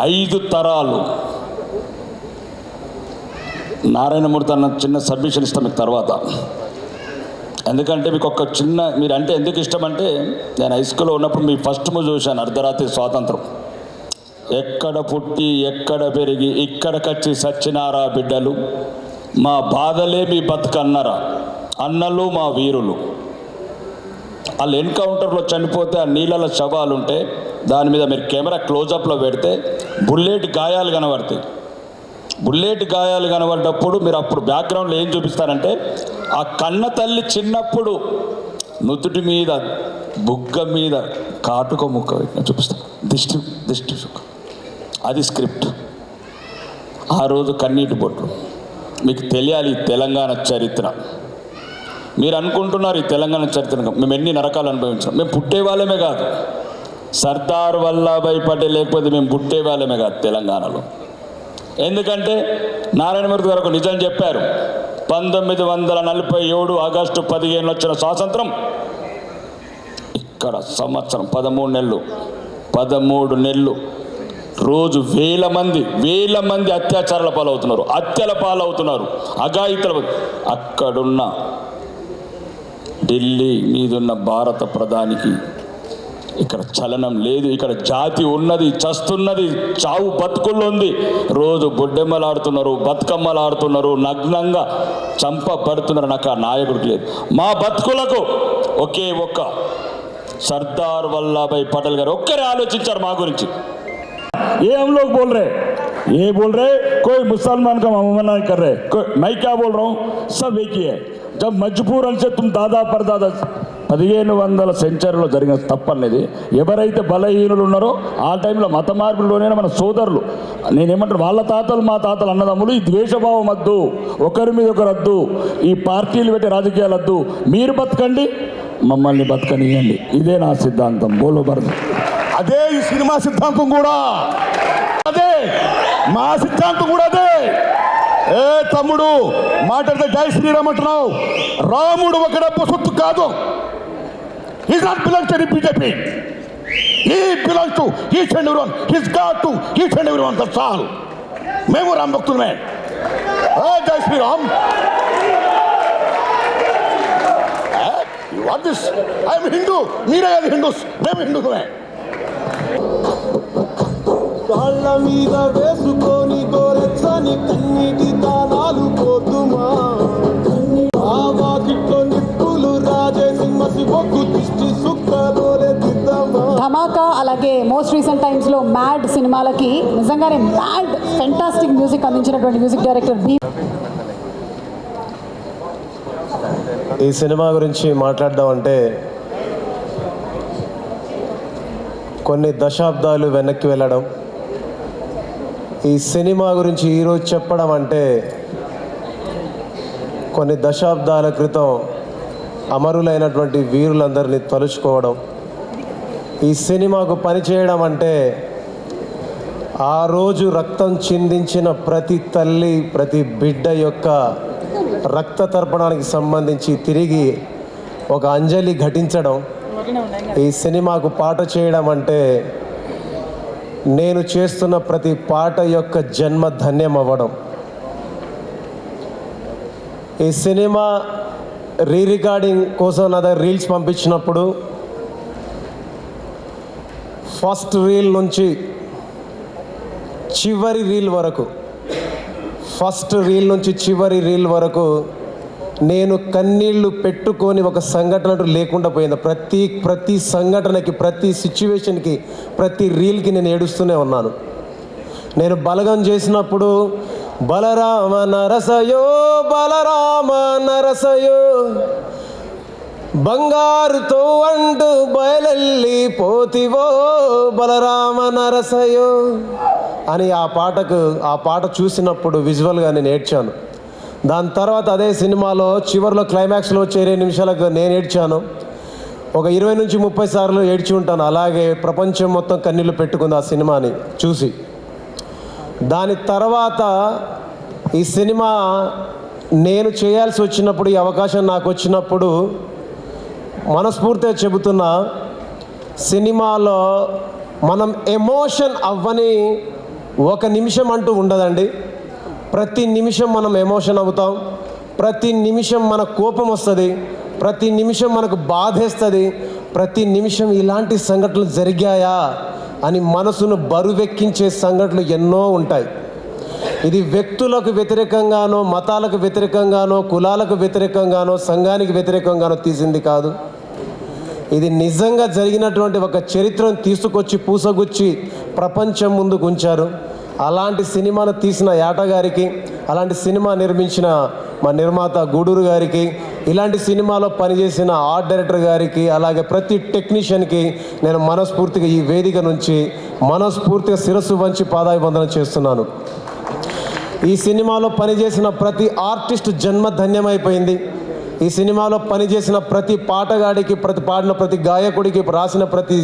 5 తరాలు. నారాయణమూర్తి అన్న చిన్న సబ్మిషన్ ఇస్తాం మీకు తర్వాత. ఎందుకంటే మీకు ఒక చిన్న, మీరు అంటే ఎందుకు ఇష్టం అంటే, నేను హై స్కూల్లో ఉన్నప్పుడు మీ ఫస్ట్ మూవీ చూశాను, అర్ధరాత్రి స్వాతంత్రం. ఎక్కడ పుట్టి ఎక్కడ పెరిగి ఇక్కడికొచ్చి సచ్చినారా బిడ్డలు, మా బాధలే మీ బతుకన్నరా అన్నలు మా వీరులు. వాళ్ళు ఎన్కౌంటర్లో చనిపోతే ఆ నీళ్ళలో శవాలుంటే దాని మీద మీరు కెమెరా క్లోజప్లో పెడితే బుల్లెట్ గాయాలు కనబడతాయి. బుల్లెట్ గాయాలు కనబడ్డప్పుడు మీరు అప్పుడు బ్యాక్గ్రౌండ్లో ఏం చూపిస్తారంటే, ఆ కన్న తల్లి చిన్నప్పుడు నుదుటి మీద బుగ్గ మీద కాటుక ముక్క చూపిస్తారు. దిష్టి సుఖం, అది స్క్రిప్ట్. ఆ రోజు కన్నీటి బొట్లు. మీకు తెలియాలి ఈ తెలంగాణ చరిత్ర. మీరు అనుకుంటున్నారు ఈ తెలంగాణ చరిత్ర మేము ఎన్ని నరకాలు అనుభవించాం. మేము పుట్టే వాళ్ళమే కాదు, సర్దార్ వల్లభాయ్ పటేల్ లేకపోతే మేము పుట్టే వాళ్ళమే కాదు తెలంగాణలో. ఎందుకంటే నారాయణమూర్తి గారు ఒక నిజం చెప్పారు. 1947 ఆగస్టు 15 వచ్చిన స్వాతంత్రం ఇక్కడ సంవత్సరం 13 నెలలు రోజు వేల మంది అత్యాచారాల పాలవుతున్నారు, హత్యల పాలవుతున్నారు, అఘాయితల. అక్కడున్న ఢిల్లీ మీదున్న భారత ప్రధానికి ఇక్కడ చలనం లేదు. ఇక్కడ జాతి ఉన్నది, చస్తున్నది, చావు బతుకుల్లో ఉంది. రోజు బొడ్డెమ్మలాడుతున్నారు, బతుకమ్మలాడుతున్నారు, నగ్నంగా చంపబడుతున్నారు. నాకు ఆ నాయకుడికి లేదు. మా బతుకులకు ఒకే ఒక్క సర్దార్ వల్లభాయ్ పటేల్ గారు ఒక్కరే ఆలోచించారు మా గురించి. ये हम लोग बोल रहे, ये बोल रहे कोई मुसलमान का मना नहीं कर रहे, मैं क्या बोल रहा हूँ, सब एक ही है. जब मजबूरन से तुम दादा परदादा 1500 సెంచరీలో జరిగిన తప్పనేది ఎవరైతే బలహీనులు ఉన్నారో ఆ టైంలో మత మార్పుల్లోనే మన సోదరులు, నేనేమంటారు, వాళ్ళ తాతలు మా తాతలు అన్నదమ్ములు, ఈ ద్వేషభావం వద్దు, ఒకరి మీద ఒకరు వద్దు, ఈ పార్టీలు పెట్టే రాజకీయాలు వద్దు, మీరు బతకండి మమ్మల్ని బతకనియండి, ఇదే నా సిద్ధాంతం. బోలోబర్దు. అదే ఈ సినిమా సిద్ధాంతం కూడా, అదే మా సిద్ధాంతం కూడా అదే. ఏ తమ్ముడు మాట్లాడితే జై శ్రీరామ్ అంటున్నావు. రాముడు ఒక డబ్బు సొత్తు కాదు. He not belongs to the BJP. He belongs to each and everyone. He's God to each and everyone. That's all. మేము రామ్ భక్తులమే. జై Sriram. You want this? I am Hindu. మీరే అది హిందూస్, మేము హిందూలమే. కాళ్ళ మీద వేసుకొని గోరెచ్చని కన్నీటి దానాలు పోతుమా, ఆ వాకిట్లో నిప్పులు రాజేసి మసిబొగ్గు దిష్టి సుక్కలోనే దిద్దామా. ధమాకా అలాగే మోస్ట్ రీసెంట్ టైమ్స్లో మ్యాడ్ సినిమాలకి నిజంగానే మ్యాడ్ ఫెంటాస్టిక్ మ్యూజిక్ అందించినటువంటి మ్యూజిక్ డైరెక్టర్ బి. ఈ సినిమా గురించి మాట్లాడడం అంటే కొన్ని దశాబ్దాలు వెనక్కి వెళ్ళడం. ఈ సినిమా గురించి ఈరోజు చెప్పడం అంటే కొన్ని దశాబ్దాల క్రితం అమరులైనటువంటి వీరులందరినీ తలుచుకోవడం. ఈ సినిమాకు పనిచేయడం అంటే ఆ రోజు రక్తం చిందించిన ప్రతి తల్లి, ప్రతి బిడ్డ యొక్క రక్త తర్పణానికి సంబంధించి తిరిగి ఒక అంజలి ఘటించడం. ఈ సినిమాకు పాట చేయడం అంటే నేను చేస్తున్న ప్రతి పాట యొక్క జన్మ ధన్యం అవ్వడం. ఈ సినిమా రికార్డింగ్ కోసం నా దగ్గర రీల్స్ పంపించినప్పుడు ఫస్ట్ రీల్ నుంచి చివరి రీల్ వరకు నేను కన్నీళ్లు పెట్టుకొని ఒక సంఘటన లేకుండా పోయింది. ప్రతి సంఘటనకి, ప్రతి సిచ్యువేషన్కి, ప్రతి రీల్కి నేను ఏడుస్తూనే ఉన్నాను. నేను బలగం చేసినప్పుడు బలరామ నరసయో బంగారుతో అంటూ బయలెల్లి పోతివో బలరామ నరసయో అని ఆ పాట చూసినప్పుడు విజువల్గా నేను ఏడ్చాను. దాని తర్వాత అదే సినిమాలో చివరిలో క్లైమాక్స్లో వచ్చే 20 నిమిషాలకు నేను ఏడ్చాను. ఒక 20 నుంచి 30 సార్లు ఏడ్చి ఉంటాను. అలాగే ప్రపంచం మొత్తం కన్నీళ్ళు పెట్టుకుంది ఆ సినిమాని చూసి. దాని తర్వాత ఈ సినిమా నేను చేయాల్సి వచ్చినప్పుడు, ఈ అవకాశం నాకు వచ్చినప్పుడు మనస్ఫూర్తిగా చెబుతున్నా, సినిమాలో మనం ఎమోషన్ అవ్వని ఒక నిమిషం అంటూ ఉండదండి. ప్రతి నిమిషం మనం ఎమోషన్ అవుతాం, ప్రతి నిమిషం మన కోపం వస్తుంది, ప్రతి నిమిషం మనకు బాధేస్తుంది, ప్రతి నిమిషం ఇలాంటి సంఘటనలు జరిగాయా అని మనసును బరువెక్కించే సంఘటనలు ఎన్నో ఉంటాయి. ఇది వ్యక్తులకు వ్యతిరేకంగానో, మతాలకు వ్యతిరేకంగానో, కులాలకు వ్యతిరేకంగానో, సంఘానికి వ్యతిరేకంగానో తీసింది కాదు. ఇది నిజంగా జరిగినటువంటి ఒక చరిత్రను తీసుకొచ్చి పూసగుచ్చి ప్రపంచం ముందుకు ఉంచారు. అలాంటి సినిమాను తీసిన యాట గారికి, అలాంటి సినిమా నిర్మించిన మా నిర్మాత గూడూరు గారికి, ఇలాంటి సినిమాలో పనిచేసిన ఆర్ట్ డైరెక్టర్ గారికి, అలాగే ప్రతి టెక్నీషియన్కి నేను మనస్ఫూర్తిగా ఈ వేదిక నుంచి మనస్ఫూర్తిగా శిరస్సు వంచి పాదాభివందనం చేస్తున్నాను. ఈ సినిమాలో పనిచేసిన ప్రతి ఆర్టిస్ట్ జన్మ ధన్యమైపోయింది. ఈ సినిమాలో పనిచేసిన ప్రతి పాటగాడికి, పాడిన ప్రతి గాయకుడికి, రాసిన ప్రతి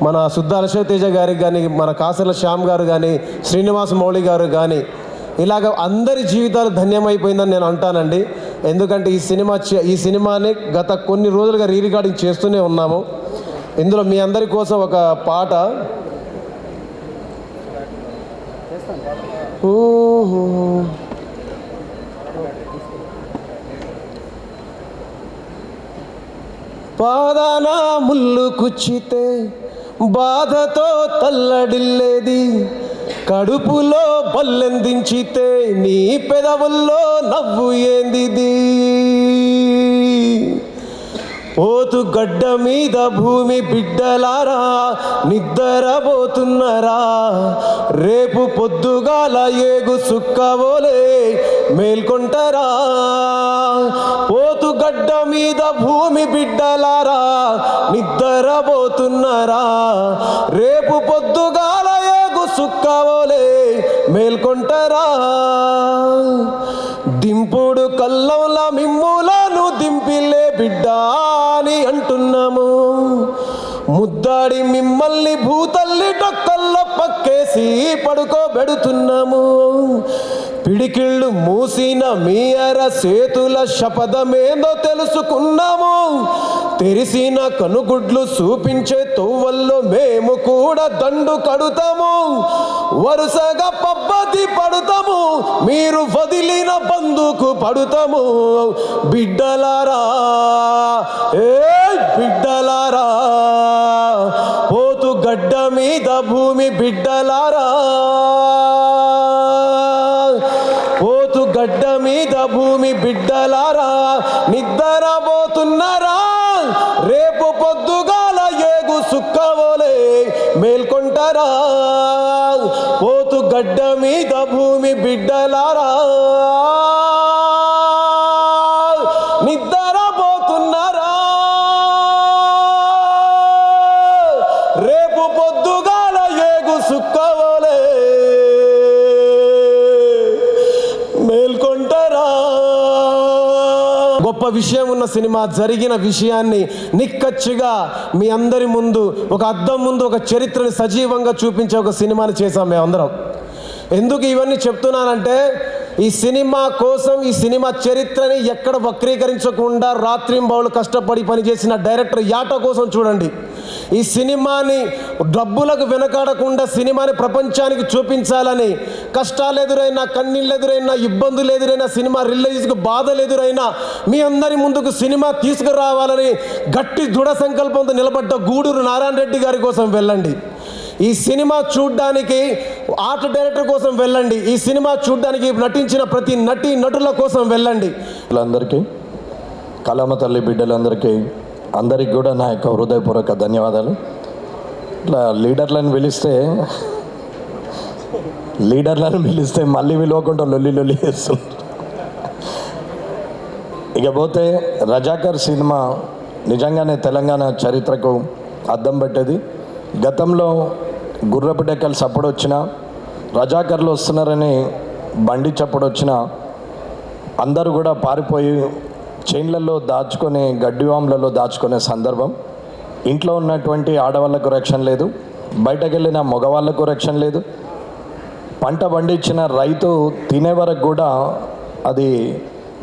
మన సుద్దాల శివతేజ గారికి కానీ, మన కాసర్ల శ్యామ్ గారు కానీ, శ్రీనివాస్ మౌళి గారు కానీ, ఇలాగ అందరి జీవితాలు ధన్యమైపోయిందని నేను అంటానండి. ఎందుకంటే ఈ సినిమాని గత కొన్ని రోజులుగా రికార్డింగ్ చేస్తూనే ఉన్నాము. ఇందులో మీ అందరి కోసం ఒక పాట. పాదాన ముళ్ళు కుచ్చితే బాధతో తల్లడిల్లేది, కడుపులో బల్లెందించితే నీ పెదవుల్లో నవ్వు ఏందిది. పోతు గడ్డ మీద భూమి బిడ్డలారా నిద్రపోతున్నారా, రేపు పొద్దుగాల ఏగు సుక్కవోలే మేల్కొంటారా. పోతు గడ్డ మీద భూమి బిడ్డలారా నిద్రపోతున్నారా, రేపు పొద్దుగాల ఏగు సుక్కవోలే మేల్కొంటారా. దింపుడు కల్లంలా మిమ్ములను దింపిలే బిడ్డ అని అంటున్నాము. ముద్దాడి మిమ్మల్ని భూతల్లి డొక్కల్లో పక్కేసి పడుకోబెడుతున్నాము. పిడికిళ్ళు మూసిన మీ చేతుల శపథమేందో తెలుసుకున్నాము. తెరిసిన కనుగుడ్లు చూపించే తోవల్లో మేము కూడా దండు కడుతాము. వరుసగా పబ్బతి పడుతాము, మీరు వదిలిన బందుకు పడుతాము. బిడ్డలారా బిడ్డలారా, పోతు గడ్డ మీద భూమి బిడ్డలారా, పోతు గడ్డ మీద భూమి బిడ్డలారా నిద్రపోతున్నారా, రేపు పొద్దుగాల ఏగు సుక్కవోలే మేల్కొంటారా. పోతు గడ్డ మీద భూమి బిడ్డలారా నిద్రపోతున్నారా, రేపు పొద్దుగాల ఏగు సుక్కవోలే మేల్కొంటారా. గొప్ప విషయం ఉన్న సినిమా, జరిగిన విషయాన్ని నిక్కచ్చిగా మీ అందరి ముందు ఒక అద్దం ముందు ఒక చరిత్రని సజీవంగా చూపించే ఒక సినిమాని చేశాం మేమందరం. ఎందుకు ఇవన్నీ చెప్తున్నానంటే, ఈ సినిమా కోసం, ఈ సినిమా చరిత్రని ఎక్కడ వక్రీకరించకుండా రాత్రింబవళ్ళు కష్టపడి పనిచేసిన డైరెక్టర్ యాట కోసం చూడండి. ఈ సినిమాని డబ్బులకు వెనకాడకుండా సినిమాని ప్రపంచానికి చూపించాలని, కష్టాలు ఎదురైనా, కన్నీళ్ళు ఎదురైనా, ఇబ్బందులు ఎదురైనా, సినిమా రిలీజ్కి బాధలు ఎదురైనా మీ అందరి ముందుకు సినిమా తీసుకురావాలని గట్టి దృఢ సంకల్పంతో నిలబడ్డ గూడూరు నారాయణ రెడ్డి గారి కోసం వెళ్ళండి. ఈ సినిమా చూడ్డానికి ఆర్ట్ డైరెక్టర్ కోసం వెళ్ళండి. ఈ సినిమా చూడ్డానికి నటించిన ప్రతి నటుల కోసం వెళ్ళండి. అందరికీ, కళామ తల్లి బిడ్డలందరికీ, అందరికి కూడా నా యొక్క హృదయపూర్వక ధన్యవాదాలు. ఇట్లా లీడర్లను పిలిస్తే మళ్ళీ విలువకుండా లొల్లి చేస్తుంది. ఇకపోతే రజాకర్ సినిమా నిజంగానే తెలంగాణ చరిత్రకు అద్దం పట్టేది. గతంలో గుర్రపు డెక్కలు చప్పుడు వచ్చినా, రజాకర్లు వస్తున్నారని బండి చప్పుడు వచ్చినా అందరూ కూడా పారిపోయి చైన్లలో దాచుకొని, గడ్డివాములలో దాచుకునే సందర్భం. ఇంట్లో ఉన్నటువంటి ఆడవాళ్లకు రక్షణ లేదు, బయటకు వెళ్ళిన మగవాళ్లకు రక్షణ లేదు. పంట పండించిన రైతు తినే వరకు కూడా అది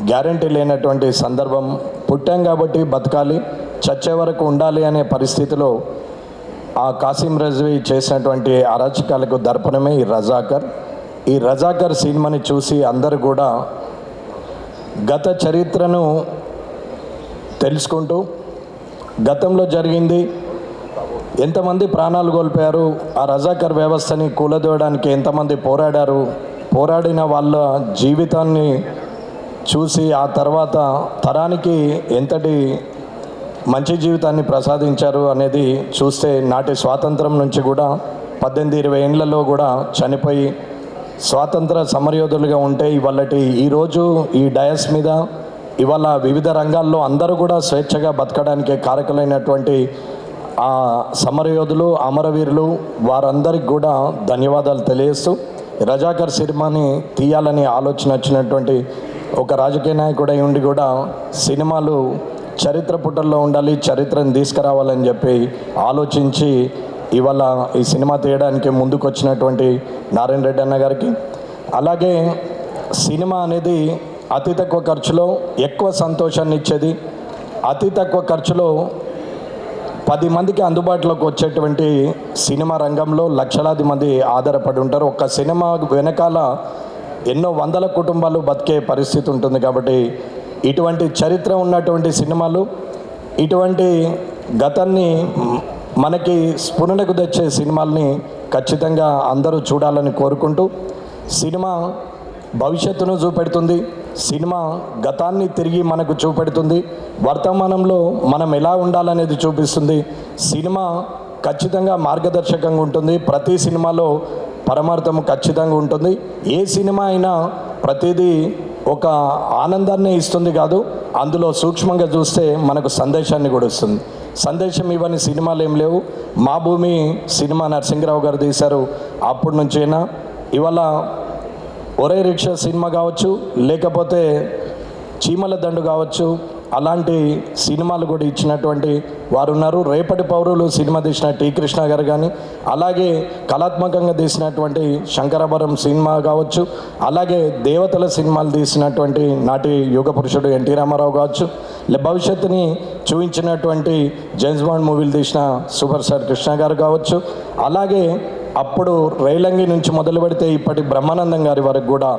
గ్యారంటీ లేనటువంటి సందర్భం. పుట్టాం కాబట్టి బతకాలి, చచ్చే వరకు ఉండాలి అనే పరిస్థితిలో ఆ కాసిం రజ్వీ చేసినటువంటి అరాచకాలకు దర్పణమే ఈ రజాకర్. ఈ రజాకర్ సినిమాని చూసి అందరూ కూడా గత చరిత్రను తెలుసుకుంటూ, గతంలో జరిగింది, ఎంతమంది ప్రాణాలు కోల్పోయారు, ఆ రజాకర్ వ్యవస్థని కూలదోయడానికి ఎంతమంది పోరాడారు, పోరాడిన వాళ్ళ జీవితాన్ని చూసి ఆ తర్వాత తరానికి ఎంతటి మంచి జీవితాన్ని ప్రసాదించారు అనేది చూస్తే, నాటి స్వాతంత్రం నుంచి కూడా 18-20 ఏళ్లలో కూడా చనిపోయి స్వాతంత్ర సమరయోధులుగా ఉంటే ఈరోజు ఈ డయస్ మీద ఇవాళ వివిధ రంగాల్లో అందరూ కూడా స్వేచ్ఛగా బతకడానికి కారకులైనటువంటి ఆ సమరయోధులు, అమరవీరులు వారందరికి కూడా ధన్యవాదాలు తెలియజేస్తూ, రజాకర్ సినిమాని తీయాలని ఆలోచన వచ్చినటువంటి ఒక రాజకీయ నాయకుడై ఉండి కూడా సినిమాలు చరిత్ర పుటల్లో ఉండాలి, చరిత్రను తీసుకురావాలని చెప్పి ఆలోచించి ఇవాళ ఈ సినిమా తీయడానికి ముందుకు వచ్చినటువంటి నారాయణ రెడ్డి అన్న గారికి, అలాగే సినిమా అనేది అతి తక్కువ ఖర్చులో ఎక్కువ సంతోషాన్ని ఇచ్చేది, అతి తక్కువ ఖర్చులో 10 మందికి అందుబాటులోకి వచ్చేటువంటి సినిమా రంగంలో లక్షలాది మంది ఆధారపడి ఉంటారు. ఒక్క సినిమా వెనకాల ఎన్నో వందల కుటుంబాలు బతికే పరిస్థితి ఉంటుంది. కాబట్టి ఇటువంటి చరిత్ర ఉన్నటువంటి సినిమాలు, ఇటువంటి గతాన్ని మనకి స్ఫురణకు తెచ్చే సినిమాల్ని ఖచ్చితంగా అందరూ చూడాలని కోరుకుంటూ, సినిమా భవిష్యత్తును చూపెడుతుంది, సినిమా గతాన్ని తిరిగి మనకు చూపెడుతుంది, వర్తమానంలో మనం ఎలా ఉండాలనేది చూపిస్తుంది. సినిమా ఖచ్చితంగా మార్గదర్శకంగా ఉంటుంది. ప్రతి సినిమాలో పరమార్థం ఖచ్చితంగా ఉంటుంది. ఏ సినిమా అయినా ప్రతిదీ ఒక ఆనందాన్ని ఇస్తుంది కాదు, అందులో సూక్ష్మంగా చూస్తే మనకు సందేశాన్ని కూడా ఇస్తుంది. సందేశం ఇవన్నీ సినిమాలు ఏం లేవు. మా భూమి సినిమా నరసింహరావు గారు తీశారు. అప్పటి నుంచైనా ఇవాళ ఒరే రిక్షా సినిమా కావచ్చు, లేకపోతే చీమల దండు కావచ్చు, అలాంటి సినిమాలు కూడా ఇచ్చినటువంటి వారు ఉన్నారు. రేపటి పౌరులు సినిమా తీసిన టి కృష్ణ గారు కానీ, అలాగే కళాత్మకంగా తీసినటువంటి శంకరాభరణం సినిమా కావచ్చు, అలాగే దేవతల సినిమాలు తీసినటువంటి నాటి యుగ పురుషుడు ఎన్టీ రామారావు కావచ్చు, భవిష్యత్తుని చూపించినటువంటి జేమ్స్ బాండ్ మూవీలు తీసిన సూపర్ స్టార్ కృష్ణ గారు కావచ్చు, అలాగే అప్పుడు రైలంగి నుంచి మొదలు పెడితే ఇప్పటి బ్రహ్మానందం గారి వరకు కూడా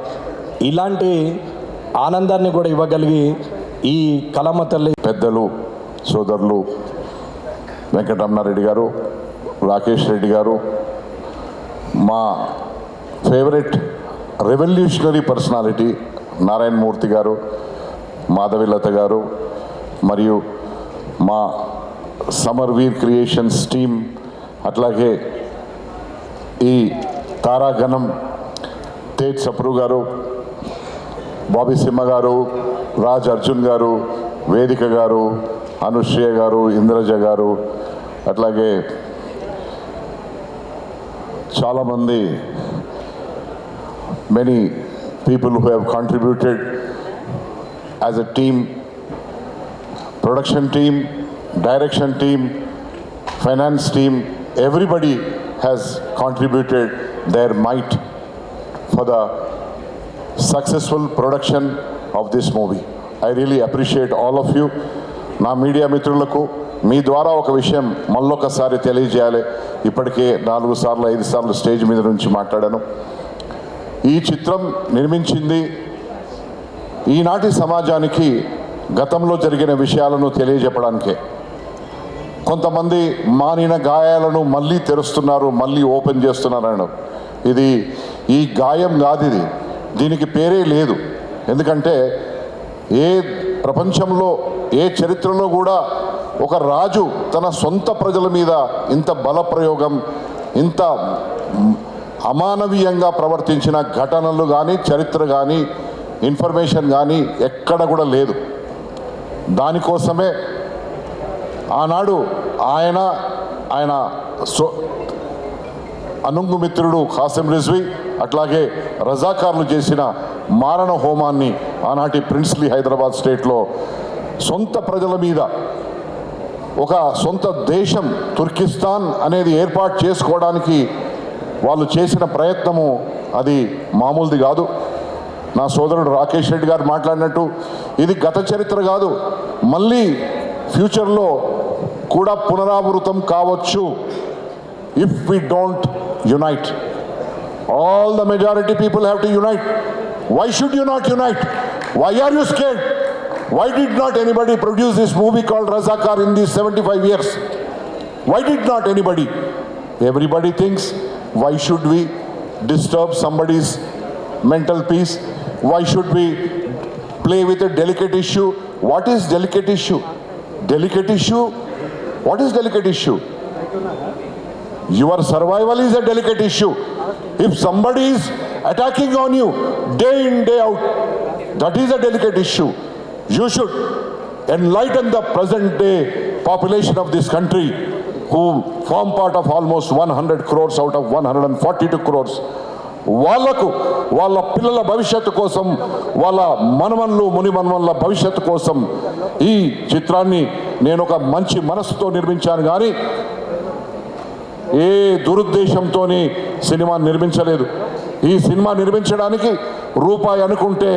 ఇలాంటి ఆనందాన్ని కూడా ఇవ్వగలిగి ఈ కళమ్మ తల్లి పెద్దలు సోదరులు వెంకటరమణారెడ్డి గారు, రాకేష్ రెడ్డి గారు, మా favourite revolutionary personality Narayana Murthy గారు, మాధవిలత గారు, మరియు మా సమర్వీర్ క్రియేషన్స్ టీమ్, అట్లాగే ఈ తారాగణం తేజ్ సప్రు గారు, బాబీ సింహ గారు, రాజ్ అర్జున్ గారు, వేదిక గారు, అనుశ్రియ గారు, ఇంద్రజ గారు, అట్లాగే చాలామంది many people who have contributed as a team, production team, direction team, finance team, everybody has contributed their might for the successful production of this movie. I really appreciate all of you. నా మీడియా మిత్రులకు మీ ద్వారా ఒక విషయం మళ్ళొకసారి తెలియజేయాలి. ఇప్పటికే 4 సార్లు 5 సార్లు స్టేజ్ మీద నుంచి మాట్లాడాను. ఈ చిత్రం నిర్మించింది ఈనాటి సమాజానికి గతంలో జరిగిన విషయాలను తెలియజెప్పడానికే. కొంతమంది మానిన గాయాలను మళ్ళీ తెరుస్తున్నారు, మళ్ళీ ఓపెన్ చేస్తున్నారు. ఇది ఈ గాయం కాదు, దీనికి పేరే లేదు. ఎందుకంటే ఏ ప్రపంచంలో ఏ చరిత్రలో కూడా ఒక రాజు తన సొంత ప్రజల మీద ఇంత బలప్రయోగం, ఇంత అమానవీయంగా ప్రవర్తించిన ఘటనలు కానీ, చరిత్ర కానీ, ఇన్ఫర్మేషన్ కానీ ఎక్కడ కూడా లేదు. దానికోసమే ఆనాడు ఆయన అనుంగు మిత్రుడు ఖాసిం రిజ్వీ, అట్లాగే రజాకార్లు చేసిన మారణ హోమాన్ని ఆనాటి ప్రిన్స్లీ హైదరాబాద్ స్టేట్లో సొంత ప్రజల మీద ఒక సొంత దేశం తుర్కిస్తాన్ అనేది ఏర్పాటు చేసుకోవడానికి వాళ్ళు చేసిన ప్రయత్నము అది మామూలుది కాదు. నా సోదరుడు రాకేష్ రెడ్డి గారు మాట్లాడినట్టు ఇది గత చరిత్ర కాదు, మళ్ళీ ఫ్యూచర్లో కూడా పునరావృతం కావచ్చు. If we don't unite, all the majority people have to unite. Why should you not unite? Why are you scared? Why did not anybody produce this movie called Razakar in these 75 years? Why did not anybody? Everybody thinks, why should we disturb somebody's mental peace? Why should we play with a delicate issue? What is delicate issue? Delicate issue? What is delicate issue? Your survival is a delicate issue. If somebody is attacking on you day in, day out, that is a delicate issue. You should enlighten the present day population of this country, who form part of almost 100 crores out of 142 crores. వాళ్ళకు వాళ్ళ పిల్లల భవిష్యత్తు కోసం, వాళ్ళ మనమన్లు మునిమన్మన్ల భవిష్యత్తు కోసం ఈ చిత్రాన్ని నేను ఒక మంచి మనసుతో నిర్మించాను కానీ ఏ దురుద్దేశంతో సినిమా నిర్మించలేదు. ఈ సినిమా నిర్మించడానికి రూపాయి అనుకుంటే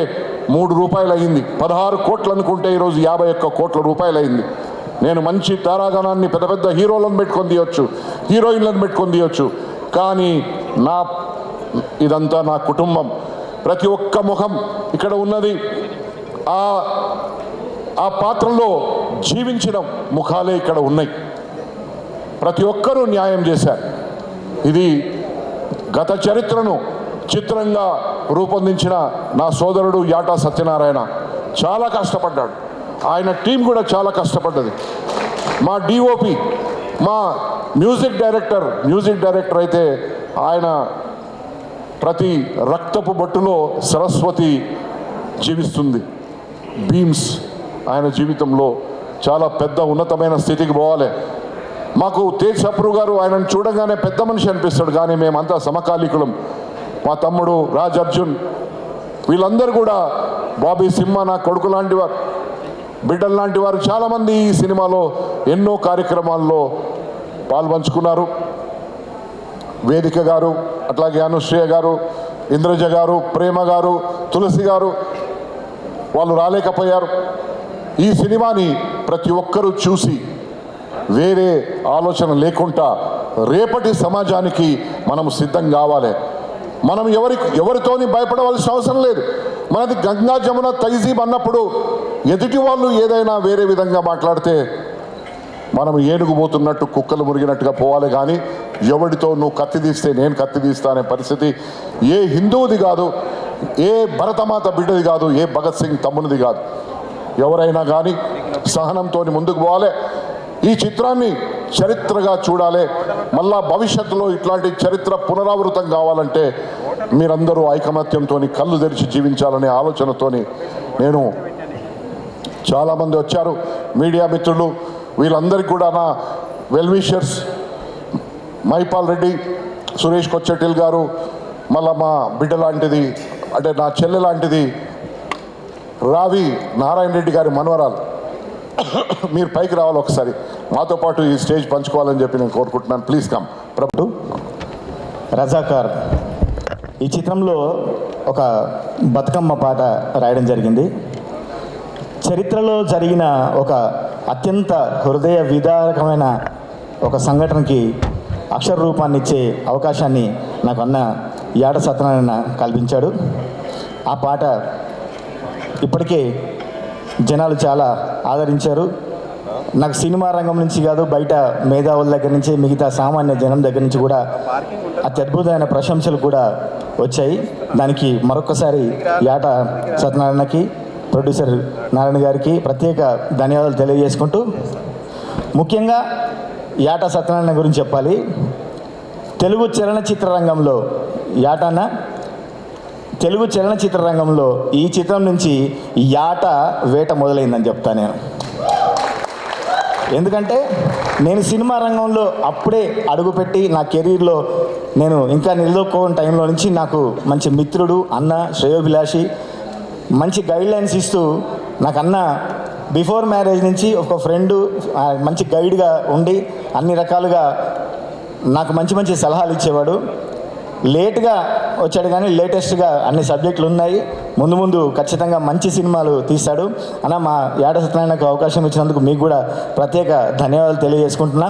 3 రూపాయలు అయింది, 16 కోట్లు అనుకుంటే ఈరోజు 51 కోట్ల రూపాయలు అయింది. నేను మంచి తారాగణాన్ని పెద్ద పెద్ద హీరోలను పెట్టుకొని తీయొచ్చు, హీరోయిన్లను పెట్టుకొని తీయొచ్చు, కానీ ఇదంతా నా కుటుంబం. ప్రతి ఒక్క ముఖం ఇక్కడ ఉన్నది ఆ పాత్రలో జీవించిన ముఖాలే ఇక్కడ ఉన్నాయి. ప్రతి ఒక్కరూ న్యాయం చేశారు. ఇది గత చరిత్రను చిత్రంగా రూపొందించిన నా సోదరుడు యాటా సత్యనారాయణ చాలా కష్టపడ్డాడు. ఆయన టీం కూడా చాలా కష్టపడ్డది. మా డిఓపి, మా మ్యూజిక్ డైరెక్టర్ అయితే ఆయన ప్రతి రక్తపు బొట్టులో సరస్వతి జీవిస్తుంది. బీమ్స్ ఆయన జీవితంలో చాలా పెద్ద ఉన్నతమైన స్థితికి పోవాలి. మాకు తేజ్ సప్రు గారు ఆయనను చూడగానే పెద్ద మనిషి అనిపిస్తాడు, కానీ మేమంతా సమకాలీకులం. మా తమ్ముడు రాజ్ అర్జున్, వీళ్ళందరూ కూడా, బాబీ సింహ నా కొడుకు లాంటి వారు, బిడ్డలు లాంటి వారు చాలామంది ఈ సినిమాలో ఎన్నో కార్యక్రమాల్లో పాల్పంచుకున్నారు. వేదిక గారు, అట్లాగే అనుశ్రేయ గారు, ఇంద్రజ గారు, ప్రేమ గారు, తులసి గారు, వాళ్ళు రాలేకపోయారు. ఈ సినిమాని ప్రతి ఒక్కరూ చూసి వేరే ఆలోచన లేకుండా రేపటి సమాజానికి మనం సిద్ధం కావాలి. మనం ఎవరితోని భయపడవలసిన అవసరం లేదు. మనది గంగా జమున తైజీబ్ అన్నప్పుడు ఎదుటి వాళ్ళు ఏదైనా వేరే విధంగా మాట్లాడితే మనం ఏనుగు పోతున్నట్టు కుక్కలు మురిగినట్టుగా పోవాలి. కానీ ఎవడితో నువ్వు కత్తి తీస్తే నేను కత్తి తీస్తా అనే పరిస్థితి ఏ హిందువుది కాదు, ఏ భరతమాత బిడ్డది కాదు, ఏ భగత్ సింగ్ తమ్మునిది కాదు. ఎవరైనా కానీ సహనంతో ముందుకు పోవాలి. ఈ చిత్రాన్ని చరిత్రగా చూడాలి. మళ్ళా భవిష్యత్తులో ఇట్లాంటి చరిత్ర పునరావృతం కావాలంటే మీరందరూ ఐకమత్యంతో కళ్ళు తెరిచి జీవించాలనే ఆలోచనతో నేను, చాలామంది వచ్చారు మీడియా మిత్రులు, వీళ్ళందరికీ కూడా నా వెల్విషర్స్, మైపాల్ రెడ్డి, సురేష్ కొచ్చెటిల్ గారు, మళ్ళా మా బిడ్డ లాంటిది అంటే నా చెల్లె లాంటిది రావి నారాయణ రెడ్డి గారి మనవరాలు, మీరు పైకి రావాలి ఒకసారి, మాతో పాటు ఈ స్టేజ్ పంచుకోవాలని చెప్పి నేను కోరుకుంటున్నాను. Please come. ప్రభు రజాకార్ ఈ చిత్రంలో ఒక బతుకమ్మ పాట రాయడం జరిగింది. చరిత్రలో జరిగిన ఒక అత్యంత హృదయ విదారకమైన ఒక సంఘటనకి అక్షర రూపాన్ని ఇచ్చే అవకాశాన్ని నాకు అన్న యాట సత్యనారాయణ కల్పించాడు. ఆ పాట ఇప్పటికే జనాలు చాలా ఆదరించారు. నాకు సినిమా రంగం నుంచి కాదు, బయట మేధావుల దగ్గర నుంచి, మిగతా సామాన్య జనం దగ్గర నుంచి కూడా అత్యద్భుతమైన ప్రశంసలు కూడా వచ్చాయి. దానికి మరొకసారి యాట సత్యనారాయణకి, ప్రొడ్యూసర్ నారాయణ గారికి ప్రత్యేక ధన్యవాదాలు తెలియజేసుకుంటూ, ముఖ్యంగా యాట సత్యనారాయణ గురించి చెప్పాలి. తెలుగు చలనచిత్ర రంగంలో యాటన్న, తెలుగు చలనచిత్ర రంగంలో ఈ చిత్రం నుంచి యాట వేట మొదలైందని చెప్తాను నేను. ఎందుకంటే నేను సినిమా రంగంలో అప్పుడే అడుగుపెట్టి నా కెరీర్లో నేను ఇంకా నిలదొక్కున్న టైంలో నుంచి నాకు మంచి మిత్రుడు, అన్న, శ్రేయోభిలాషి, మంచి గైడ్లైన్స్ ఇస్తూ, నాకు అన్న బిఫోర్ మ్యారేజ్ నుంచి ఒక ఫ్రెండు, మంచి గైడ్గా ఉండి అన్ని రకాలుగా నాకు మంచి మంచి సలహాలు ఇచ్చేవాడు. లేట్గా వచ్చాడు కానీ లేటెస్ట్గా అన్ని సబ్జెక్టులు ఉన్నాయి. ముందు ముందు ఖచ్చితంగా మంచి సినిమాలు తీస్తాడు. అన్న, మా యాట సత్యనారాయణకు అవకాశం ఇచ్చినందుకు మీకు కూడా ప్రత్యేక ధన్యవాదాలు తెలియజేసుకుంటున్నా.